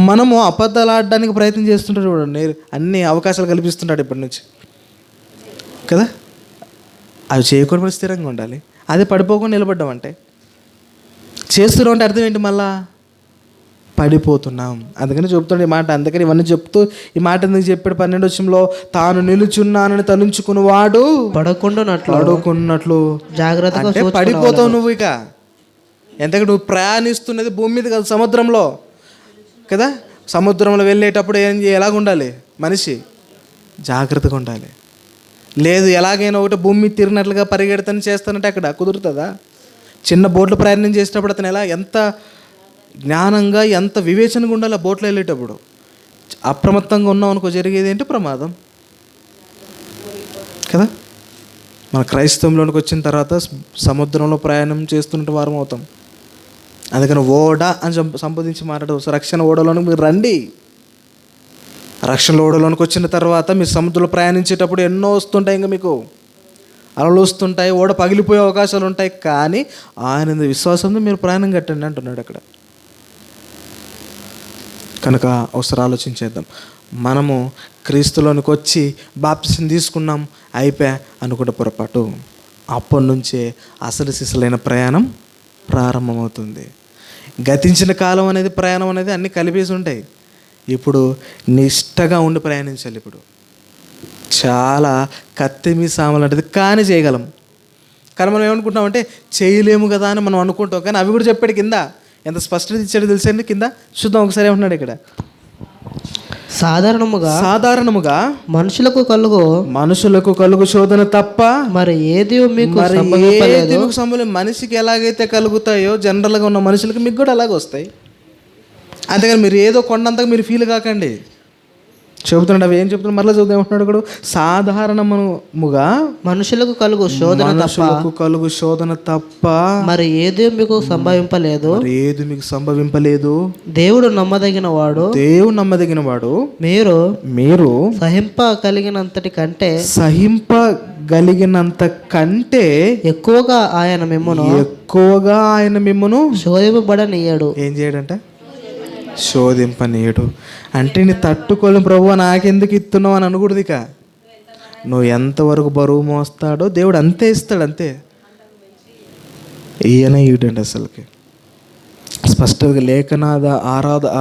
S2: మనము అబద్ధాలు ఆడడానికి ప్రయత్నం చేస్తుంటాడు. అన్ని అవకాశాలు కల్పిస్తుంటాడు ఇప్పటి నుంచి కదా. అవి చేయకుండా స్థిరంగా ఉండాలి. అదే పడిపోకుండా నిలబడ్డామంటే, చేస్తున్నాం అంటే అర్థం ఏంటి? మళ్ళా పడిపోతున్నాం. అందుకని చెప్తాడు ఈ మాట. అందుకని ఇవన్నీ చెప్తూ ఈ మాట ఎందుకు చెప్పాడు? 12వ వచనంలో తాను నిలుచున్నానని తలంచుకుని వాడు పడుకున్నట్లు జాగ్రత్తగా. అంటే పడిపోతావు నువ్వు. ఇక ఎంతగా నువ్వు ప్రయాణిస్తున్నది భూమి మీద కాదు, సముద్రంలో కదా. సముద్రంలో వెళ్ళేటప్పుడు ఎలాగ ఉండాలి మనిషి? జాగ్రత్తగా ఉండాలి. లేదు ఎలాగైనా ఒకటి భూమి మీద తిరిగినట్లుగా పరిగెడతాను చేస్తానంటే అక్కడ కుదురుతుందా? చిన్న బోట్లు ప్రయాణం చేసినప్పుడు అతను ఎంత జ్ఞానంగా, ఎంత వివేచనగా ఉండాలి ఆ బోట్లో వెళ్ళేటప్పుడు. అప్రమత్తంగా ఉన్నాం అనుకో, జరిగేది ఏంటి? ప్రమాదం కదా. మన క్రైస్తవంలోనికి వచ్చిన తర్వాత సముద్రంలో ప్రయాణం చేస్తున్న వారం అవుతాం. అందుకని ఓడ అని సంబోధించి మాట్లాడవచ్చు. రక్షణ ఓడలోనికి మీరు రండి. రక్షణ ఓడలోనికి వచ్చిన తర్వాత మీరు సముద్రంలో ప్రయాణించేటప్పుడు ఎన్నో వస్తుంటాయి, ఇంకా మీకు అలలు వస్తుంటాయి, ఓడ పగిలిపోయే అవకాశాలు ఉంటాయి. కానీ ఆయన మీద విశ్వాసంతో మీరు ప్రయాణం కట్టండి అంటున్నాడు అక్కడ. కనుక ఒకసారి ఆలోచించేద్దాం. మనము క్రీస్తులోనికి వచ్చి బాప్తిసం తీసుకున్నాం అయిపోయా అనుకుంటే పొరపాటు. అప్పటి నుంచే అసలు సిసలైన ప్రయాణం ప్రారంభమవుతుంది. గతించిన కాలం అనేది ప్రయాణం అనేది అన్నీ కలిపేసి ఉంటాయి. ఇప్పుడు నిష్టగా ఉండి ప్రయాణించాలి. ఇప్పుడు చాలా కత్తిమీ సామలు అంటే కానీ చేయగలం. కానీ మనం ఏమనుకుంటామంటే చేయలేము కదా అని మనం అనుకుంటాం. కానీ అవి కూడా చెప్పాడు కింద, ఎంత స్పష్టత ఇచ్చాడు తెలుసండి. కింద చూద్దాం ఒకసారి ఏమంటున్నాడు ఇక్కడ. సాధారణముగా
S3: మనుషులకు
S2: కలుగు శోధన తప్ప
S3: మరి ఏది మీకు
S2: మనిషికి ఎలాగైతే కలుగుతాయో జనరల్గా ఉన్న మనుషులకి మీకు కూడా అలాగే వస్తాయి. అంతేగాని మీరు ఏదో కొండంతగా మీరు ఫీల్ కాకండి. చెబుతున్నాడు, అవి ఏం చెప్తున్నాడు మరలా చూద్దాం. ఏమంటున్నాడు ఇక్కడ, సాధారణముగా
S3: మనుషులకు కలుగు శోధన తప్ప మరి ఏది మీకు సంభవింపలేదు. దేవుడు నమ్మదగిన వాడు. మీరు సహింపగలిగినంత కంటే ఎక్కువగా ఆయన మిమ్మును శోధింపబడనీయడు.
S2: ఏం చేయడంట? శోధింపనీయడు. అంటే నీ తట్టుకోలేం ప్రభువా నాకెందుకు ఇస్తున్నావు అని అనకూడదు. ఇక నువ్వు ఎంతవరకు బరువు మోస్తాడో దేవుడు అంతే ఇస్తాడు, అంతే. ఈయన ఈడండి అసలుకి స్పష్టంగా లేఖనాద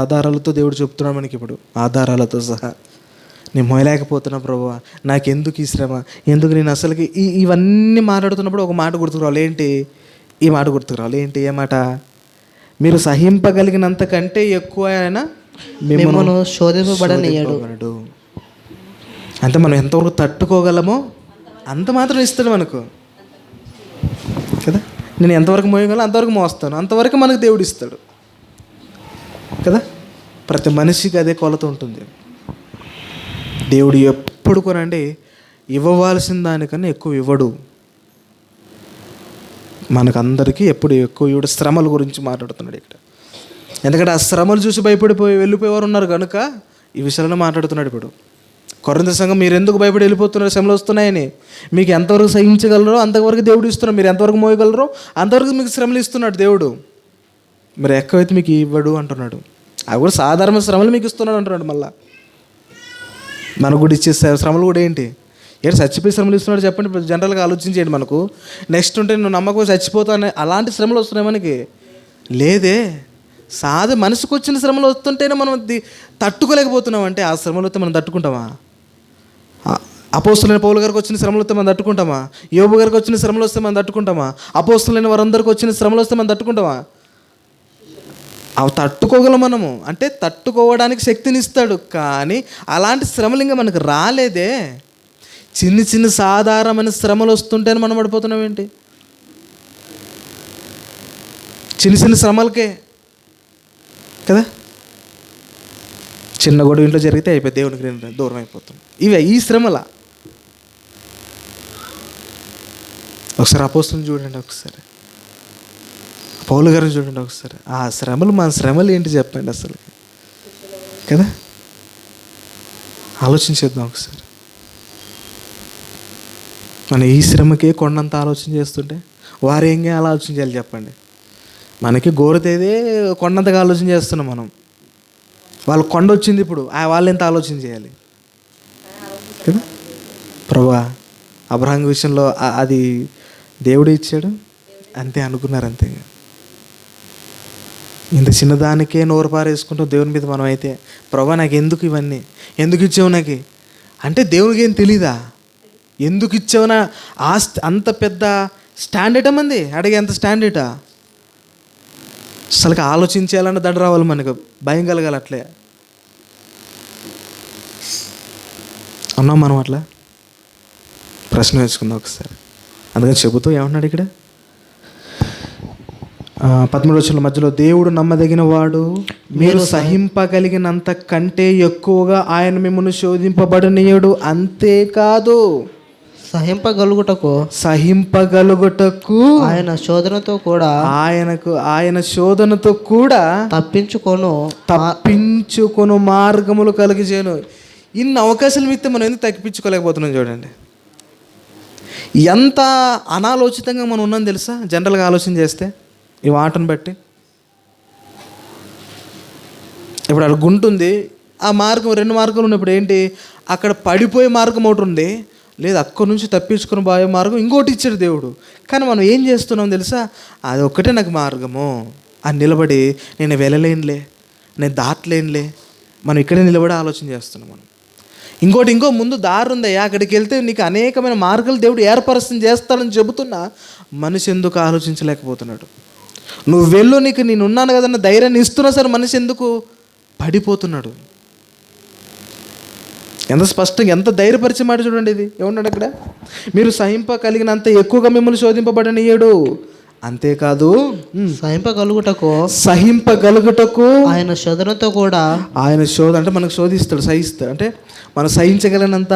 S2: ఆధారాలతో దేవుడు చెప్తున్నాడు మనకి. ఇప్పుడు ఆధారాలతో సహా నేను మోయలేకపోతున్నా ప్రభువా, నాకెందుకు ఈ శ్రమ, ఎందుకు నేను అసలుకి ఇవన్నీ మాట్లాడుతున్నప్పుడు ఒక మాట గుర్తుకురావాలి. ఏంటి ఈ మాట గుర్తుకురావాలి? ఏంటి ఏ మాట? మీరు సహింపగలిగినంత కంటే ఎక్కువ ఆయన మిమ్మల్ని శోధింపబడనీయడు. అంటే మనం ఎంతవరకు తట్టుకోగలమో అంత మాత్రం ఇస్తాడు మనకు కదా. నేను ఎంతవరకు మోయగలను అంతవరకు మోస్తాను, అంతవరకు మనకు దేవుడు ఇస్తాడు కదా. ప్రతి మనిషికి అదే కొలత ఉంటుంది. దేవుడు ఎప్పుడు కొనండి ఇవ్వవలసిన దానికన్నా ఎక్కువ ఇవ్వడు. మనకందరికీ ఎప్పుడు ఎక్కువ ఇవ్వడు. శ్రమల గురించి మాట్లాడుతున్నాడు ఇక్కడ. ఎందుకంటే ఆ శ్రమలు చూసి భయపడిపోయి వెళ్ళిపోయేవారు ఉన్నారు కనుక ఈ విషయాలను మాట్లాడుతున్నాడు ఇప్పుడు. కొరింథీ సంఘం, మీరు ఎందుకు భయపడి వెళ్ళిపోతున్నారు? శ్రమలు వస్తున్నాయని. మీకు ఎంతవరకు సహించగలరో అంతవరకు దేవుడు ఇస్తున్నాడు. మీరు ఎంతవరకు మోయగలరో అంతవరకు మీకు శ్రమలు ఇస్తున్నాడు దేవుడు. మీరు ఎక్కువైతే మీకు ఇవ్వడు అంటున్నాడు. అవి కూడా సాధారణ శ్రమలు మీకు ఇస్తున్నాడు అంటున్నాడు. మళ్ళా మనకు కూడా ఇచ్చే శ్రమలు కూడా ఏంటి చచ్చిపోయి శ్రమలు ఇస్తున్నాడు చెప్పండి. ఇప్పుడు జనరల్గా ఆలోచించేయండి. మనకు నెక్స్ట్ ఉంటే నువ్వు నమ్మకం చచ్చిపోతానే అలాంటి శ్రమలు వస్తున్నాయి మనకి. లేదే, మనసుకు వచ్చిన శ్రమలు వస్తుంటేనే మనం తట్టుకోలేకపోతున్నాం. అంటే ఆ శ్రమలు వస్తే మనం తట్టుకుంటామా? అపోస్తులైన పౌలు గారికి వచ్చిన శ్రమలు వస్తే మనం తట్టుకుంటామా? యోబు గారికి వచ్చిన శ్రమలు వస్తే మనం తట్టుకుంటామా? అపోస్తులైన వారందరికి వచ్చిన శ్రమలు వస్తే మనం తట్టుకుంటామా? అవి తట్టుకోగలం మనము. అంటే తట్టుకోవడానికి శక్తిని ఇస్తాడు. కానీ అలాంటి శ్రమలు ఇంకా మనకు రాలేదే. చిన్న సాధారణమైన శ్రమలు వస్తుంటేనే మనం పడిపోతున్నాం ఏంటి? చిన్న శ్రమలకే కదా. చిన్న గొడవ ఇంట్లో జరిగితే అయిపోయి దేవునికి దూరం అయిపోతాం. ఈ శ్రమల ఒకసారి అపోస్తులను చూడండి, ఒకసారి పౌలు గారిని చూడండి ఒకసారి. ఆ శ్రమలు మన శ్రమలు ఏంటి చెప్పండి అసలు కదా. ఆలోచించేద్దాం ఒకసారి. మనం ఈ శ్రమకే కొండంత ఆలోచన చేస్తుంటే వారు ఏం ఆలోచన చేయాలి చెప్పండి. మనకి గోరతేదే కొండంతగా ఆలోచన చేస్తున్నాం మనం. వాళ్ళు కొండ వచ్చింది, ఇప్పుడు వాళ్ళు ఎంత ఆలోచన చేయాలి కదా. ప్రభువా అబ్రహాం విషయంలో అది దేవుడు ఇచ్చాడు అంతే అనుకున్నారు, అంతే. ఇంత చిన్నదానికే నోరు పారేసుకుంటాం దేవుని మీద. మనం అయితే ప్రభువా నాకు ఎందుకు ఇవన్నీ, ఎందుకు ఇచ్చావు నాకు అంటే దేవునికి ఏం తెలీదా? ఎందుకు ఇచ్చావునా అంత పెద్ద స్టాండర్డ్ మంది అడిగే అంత స్టాండర్డా? అసలుకి ఆలోచించాలన్న దడ రావాలి మనకు, భయం కలగాలి. అట్లే ఉన్నాం మనం. అట్లా ప్రశ్న వేసుకుందాం ఒకసారి. అందుకని చెబుతూ ఏమన్నాడు ఇక్కడ 13వ వచనం మధ్యలో, దేవుడు నమ్మదగిన వాడు, మీరు సహింపగలిగినంత కంటే ఎక్కువగా ఆయన మిమ్మల్ని శోధింపబడనీయడు. అంతేకాదు సహింపగలుగుటకు ఆయన శోధనతో కూడా తప్పించుకొను మార్గములు కలిగిచేను. ఇన్ని అవకాశాలు ఇస్తే మనం ఎందుకు తగ్గించుకోలేకపోతున్నాం చూడండి. ఎంత అనాలోచితంగా మనం ఉన్నాం తెలుసా జనరల్గా ఆలోచన చేస్తే ఈ వాటను బట్టి. ఇప్పుడు అక్కడ గుంటుంది, ఆ మార్గం 2 మార్గాలు ఉన్నప్పుడు ఏంటి, అక్కడ పడిపోయే మార్గం ఒకటి ఉంది, లేదు అక్కడి నుంచి తప్పించుకుని పోయే మార్గం ఇంకోటి ఇచ్చాడు దేవుడు. కానీ మనం ఏం చేస్తున్నాం తెలుసా, అది ఒక్కటే నాకు మార్గము అని నిలబడి నేను వెళ్ళలేనులే, నేను దాటలేనులే, మనం ఇక్కడే నిలబడి ఆలోచన చేస్తున్నాం. మనం ఇంకో ముందు దారి ఉందయ్యా, అక్కడికి వెళ్తే నీకు అనేకమైన మార్గాలు దేవుడు ఏర్పరచం చేస్తాడని చెబుతున్నా మనిషి ఎందుకు ఆలోచించలేకపోతున్నాడు. నువ్వు వెళ్ళు, నీకు నేను ఉన్నాను కదన్న ధైర్యాన్ని ఇస్తున్నా సరే మనిషి ఎందుకు పడిపోతున్నాడు. ఎంత స్పష్టంగా ఎంత ధైర్యపరిచే మాట చూడండి. ఇది ఏమన్నాడు అక్కడ, మీరు సహింపగలిగినంత ఎక్కువగా మిమ్మల్ని శోధింపబడనీయడు, అంతేకాదు సహింపగలుగుటకు
S3: ఆయన శోధనతో కూడా,
S2: ఆయన శోధన అంటే మనకు శోధిస్తాడు, సహిస్తాడు, అంటే మనం సహించగలిగినంత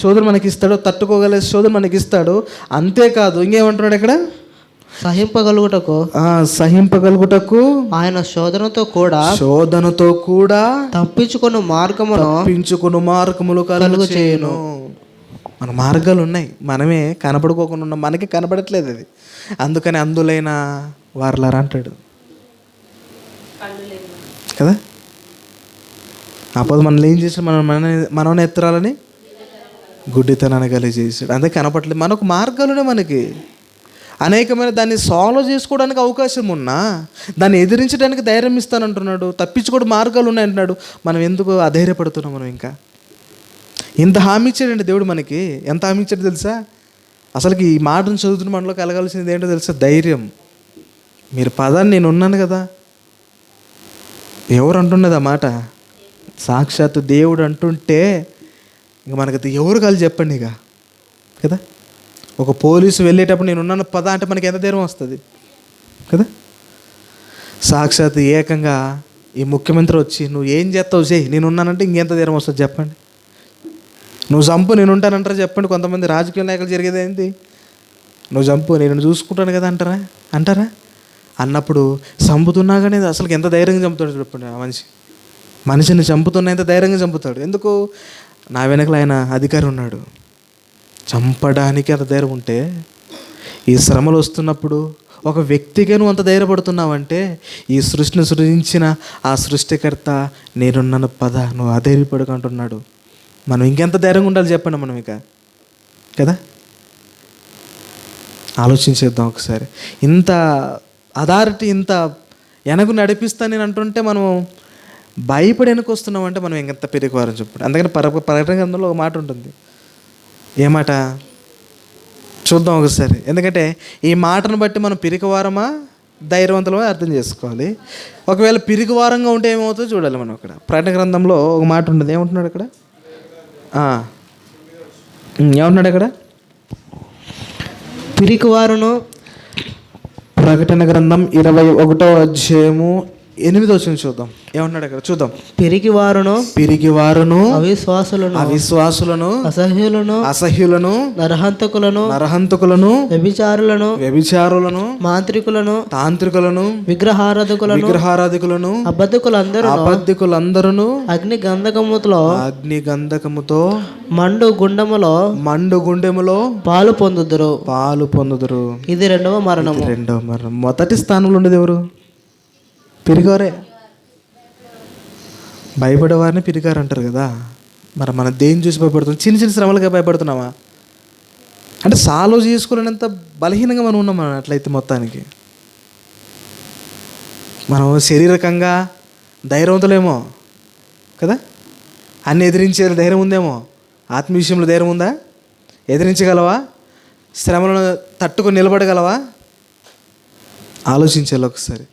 S2: శోధన మనకి ఇస్తాడు, తట్టుకోగలిగే శోధన మనకి ఇస్తాడు. అంతేకాదు ఇంకేమంటున్నాడు ఇక్కడ, సహింపగలుగుటకు
S3: ఆయన శోధనతో కూడా తప్పించుకున్న మార్గములు కలుగు చేయను.
S2: మన మార్గాలు ఉన్నాయి, మనమే కనపడుకోకుండా ఉన్నాం, మనకి కనపడట్లేదు అది. అందుకని అందులైన వారలారా అంటాడు కదా. అప్పుడు మనల్ని ఏం చేసాడు, మనం ఎత్తరాలని గుడ్డితనాన్ని కలిగి చేసాడు. అంతే కనపడలేదు. మనకు మార్గాలునే, మనకి అనేకమైన దాన్ని సాల్వ్ చేసుకోవడానికి అవకాశం ఉన్నా దాన్ని ఎదిరించడానికి ధైర్యం ఇస్తానంటున్నాడు, తప్పించుకోవడం మార్గాలు ఉన్నాయంటున్నాడు. మనం ఎందుకు అధైర్యపడుతున్నాం? మనం ఇంకా ఇంత హామీ ఇచ్చాడండి దేవుడు మనకి. ఎంత హామీ ఇచ్చాడు తెలుసా? అసలుకి ఈ మాటను చదువుతున్న మనలో కలగాల్సింది ఏంటో తెలుసా? ధైర్యం. మీరు పదాన్ని నేను ఉన్నాను కదా. ఎవరు అంటున్నది ఆ మాట? సాక్షాత్తు దేవుడు అంటుంటే ఇంక మనకి ఎవరు కాదు చెప్పండి ఇక కదా. ఒక పోలీసు వెళ్ళేటప్పుడు నేను ఉన్నాను పద అంటే మనకి ఎంత ధైర్యం వస్తుంది కదా. సాక్షాత్తు ఏకంగా ఈ ముఖ్యమంత్రి వచ్చి నువ్వు ఏం చేస్తావు చేయి, నేను ఉన్నానంటే ఇంకెంత ధైర్యం వస్తుంది చెప్పండి. నువ్వు చంపు నేను ఉంటానంటారా చెప్పండి. కొంతమంది రాజకీయ నాయకులు జరిగేది ఏంటి, నువ్వు చంపు నేను చూసుకుంటాను కదా అంటారా అన్నప్పుడు చంపుతున్నా కానీ అసలు ఎంత ధైర్యంగా చంపుతాడు చెప్పండి. ఆ మనిషిని చంపుతున్నా ఎంత ధైర్యంగా చంపుతాడు. ఎందుకు? నా వెనకల ఆయన అధికారి ఉన్నాడు. చంపడానికి అంత ధైర్యం ఉంటే ఈ శ్రమలు వస్తున్నప్పుడు ఒక వ్యక్తిగా నువ్వు అంత ధైర్యపడుతున్నావంటే ఈ సృష్టిని సృజించిన ఆ సృష్టికర్త నేనున్నాను పద నువ్వు అధైర్యపడుకుంటున్నాడు. మనం ఇంకెంత ధైర్యంగా ఉండాలి చెప్పండి మనం ఇక కదా. ఆలోచించేద్దాం ఒకసారి. ఇంత అథారిటీ ఇంత వెనక నడిపిస్తా నేను అంటుంటే మనం భయపడి వెనక వస్తున్నాం అంటే మనం ఇంకెంత పెరిగివారని చెప్పండి. అందుకని ప్రకటన గ్రంథంలో ఒక మాట ఉంటుంది. ఏ మాట చూద్దాం ఒకసారి. ఎందుకంటే ఈ మాటను బట్టి మనం పిరికివారమా ధైర్యవంతులమా అర్థం చేసుకోవాలి. ఒకవేళ పిరికివారంగా ఉంటే ఏమవుతుందో చూడాలి మనం. అక్కడ ప్రకటన గ్రంథంలో ఒక మాట ఉంటుంది. ఏమంటున్నాడు అక్కడ? ఏమంటున్నాడు అక్కడ?
S3: పిరికివారును,
S2: ప్రకటన గ్రంథం 21వ అధ్యాయము 8వ వచనం చూద్దాం. ఏమన్నాడు అక్కడ చూద్దాం. పిరికివారును అవిశ్వాసులను అసహ్యులను నరహంతకులను వ్యభిచారులను తాంత్రికులను విగ్రహారాధకులను అబద్ధికులందరూ అగ్ని గంధకముతో మండు గుండములో పాలు పొందుదురు. ఇది రెండవ మరణం. మొదటి స్థానంలో ఉండేది ఎవరు? పిరిగారే. భయపడేవారిని పిరిగారు అంటారు కదా. మరి మనం దేని చూసి భయపడుతున్నాం? చిన్న చిన్న శ్రమలుగా భయపడుతున్నామా? అంటే సాల్వ్ చేసుకోలేనంత బలహీనంగా మనం ఉన్నాం. మనం అట్లయితే మొత్తానికి మనం శారీరకంగా ధైర్యవంతులేమో కదా, అన్ని ఎదిరించే ధైర్యం ఉందేమో. ఆత్మ విషయంలో ధైర్యం ఉందా? ఎదిరించగలవా? శ్రమలను తట్టుకొని నిలబడగలవా? ఆలోచించాలి ఒకసారి.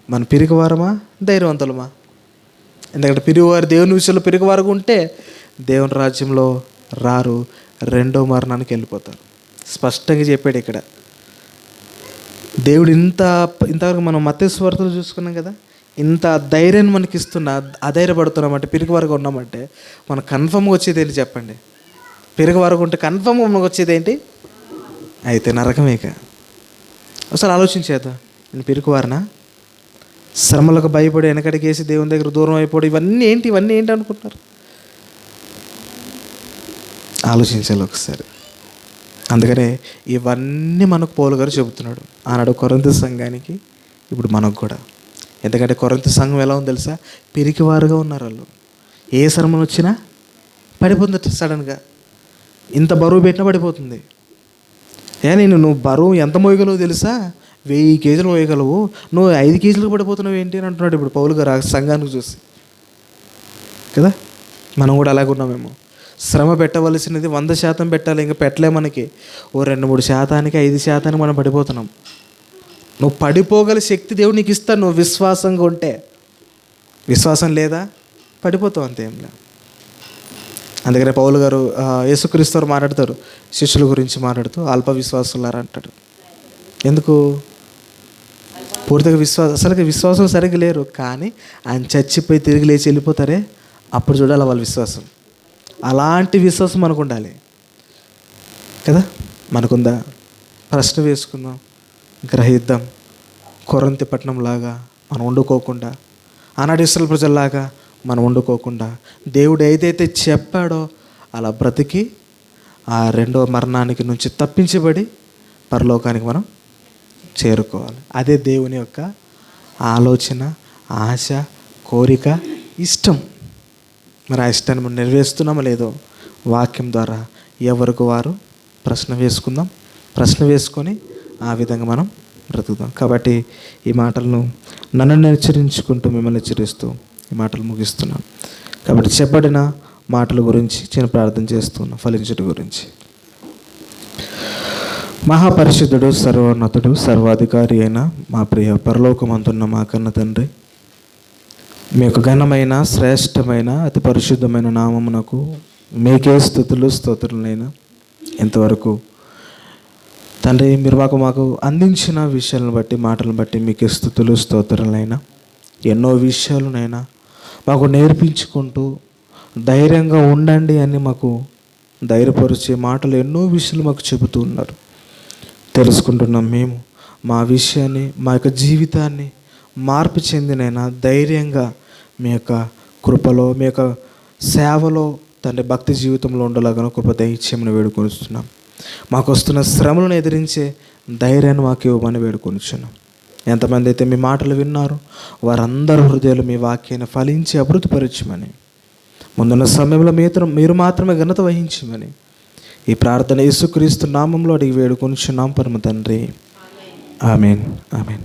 S2: మన పిరికివారమా ధైర్యవంతులమా? ఎందుకంటే పిరిగివారు దేవుని విషయంలో పిరిగివారుగా ఉంటే దేవుని రాజ్యంలో రారు, రెండో మరణానికి వెళ్ళిపోతారు. స్పష్టంగా చెప్పాడు ఇక్కడ దేవుడు. ఇంతవరకు మనం మత్తయి సువార్తలు చూసుకున్నాం కదా. ఇంత ధైర్యాన్ని మనకి ఇస్తున్నా అధైర్యపడుతున్నామంటే పిరిగివారుగా ఉన్నామంటే మనకు కన్ఫర్మ్గా వచ్చేది ఏంటి చెప్పండి? పిరిగివారుగా ఉంటే కన్ఫర్మ్గా మనకు వచ్చేది ఏంటి? అయితే నరకమే. ఇక అసలు ఆలోచించేద్దాం. నేను పిరికివారనా? శ్రమలకు భయపడి వెనకడికేసి దేవుని దగ్గర దూరం అయిపోవడం, ఇవన్నీ ఏంటి అనుకుంటున్నారు? ఆలోచించాలి ఒకసారి. అందుకనే ఇవన్నీ మనకు పౌలు గారు చెబుతున్నాడు ఆనాడు కొరింథీ సంఘానికి, ఇప్పుడు మనకు కూడా. ఎందుకంటే కొరింథీ సంఘం ఎలా ఉంది తెలుసా? పిరికివారుగా ఉన్నారు వాళ్ళు. ఏ శ్రమ వచ్చినా పడిపోతుంది సడన్గా. ఇంత బరువు పెట్టినా పడిపోతుంది. నువ్వు బరువు ఎంత మోయగలవు తెలుసా? 1000 కేజీలు మోయగలవు, నువ్వు 5 కేజీలకు పడిపోతున్నావు ఏంటి అని అంటున్నాడు ఇప్పుడు పౌలు గారు ఆ సంఘానికి చూసి కదా. మనం కూడా అలాగే ఉన్నామేమో. శ్రమ పెట్టవలసినది 100% పెట్టాలి, ఇంకా పెట్టలే మనకి. 2-3%, 5% మనం పడిపోతున్నాం. నువ్వు పడిపోగల శక్తి దేవుడు నీకు ఇస్తాడు, నువ్వు విశ్వాసంగా ఉంటే. విశ్వాసం లేదా పడిపోతావు, అంతేం లేదు. అందుకనే పౌలు గారు యేసుక్రీస్తు వారు మాట్లాడతారు, శిష్యుల గురించి మాట్లాడుతూ అల్ప విశ్వాసులారా అంటాడు. ఎందుకు? పూర్తిగా అసలుకి విశ్వాసం సరిగ్గా లేరు, కానీ ఆయన చచ్చిపోయి తిరిగి లేచి వెళ్ళిపోతారే, అప్పుడు చూడాలి వాళ్ళ విశ్వాసం. అలాంటి విశ్వాసం మనకు ఉండాలి కదా. మనకుందా? ప్రశ్న వేసుకుందాం, గ్రహిద్దాం. కొరింథీ పట్టణం లాగా మనం వండుకోకుండా, ఆనాడు ఇశ్రాయేలు ప్రజల్లాగా మనం వండుకోకుండా, దేవుడు ఏదైతే చెప్పాడో అలా బ్రతికి ఆ రెండో మరణానికి నుంచి తప్పించబడి పరలోకానికి మనం చేరుకోవాలి. అదే దేవుని యొక్క ఆలోచన, ఆశ, కోరిక, ఇష్టం. మరి ఆ ఇష్టాన్ని మనం నెరవేరుస్తున్నామో లేదో వాక్యం ద్వారా ఎవరికి వారు ప్రశ్న వేసుకుందాం. ప్రశ్న వేసుకొని ఆ విధంగా మనం బ్రతుకుదాం. కాబట్టి ఈ మాటలను నన్ను హెచ్చరించుకుంటూ మిమ్మల్ని హెచ్చరిస్తూ ఈ మాటలు ముగిస్తున్నాను. కాబట్టి చెప్పబడిన మాటల గురించి చిన్న ప్రార్థన చేస్తున్నాం. ఫలించడం గురించి. మహాపరిశుద్ధుడు, సర్వోన్నతుడు, సర్వాధికారి అయిన మా ప్రియ పరలోకమందున్న మా కన్న తండ్రి, మీ యొక్క ఘనమైన, శ్రేష్టమైన, అతి పరిశుద్ధమైన నామమునకు మీకే స్తుతులు స్తోత్రులైనా. ఇంతవరకు తండ్రి మీరు మాకు అందించిన విషయాలను బట్టి, మాటలను బట్టి మీకే స్తుతులు స్తోత్రులైనా. ఎన్నో విషయాలునైనా మాకు నేర్పించుకుంటూ ధైర్యంగా ఉండండి అని మాకు ధైర్యపరిచే మాటలు ఎన్నో విషయాలు మాకు చెబుతూ ఉన్నారు. తెలుసుకుంటున్నాం మేము మా విషయాన్ని, మా యొక్క జీవితాన్ని మార్పు చెందినైనా ధైర్యంగా మీ యొక్క కృపలో, మీ యొక్క సేవలో తండ్రి భక్తి జీవితంలో ఉండలాగా కృప దయచేయమని వేడుకొనిస్తున్నాం. మాకు వస్తున్న శ్రమలను ఎదిరించే ధైర్యాన్ని మాకు ఇవ్వమని వేడుకొనిచున్నాం. ఎంతమంది అయితే మీ మాటలు విన్నారో వారందరూ హృదయాలు మీ వాక్యాన్ని ఫలించి అభివృద్ధిపరచమని, ముందున్న సమయంలో మీరు మాత్రమే ఘనత వహించమని ఈ ప్రార్థన యేసుక్రీస్తు నామంలో అడిగి వేడుకొనిచున్నాం పరమ తండ్రి. ఆమేన్, ఆమేన్.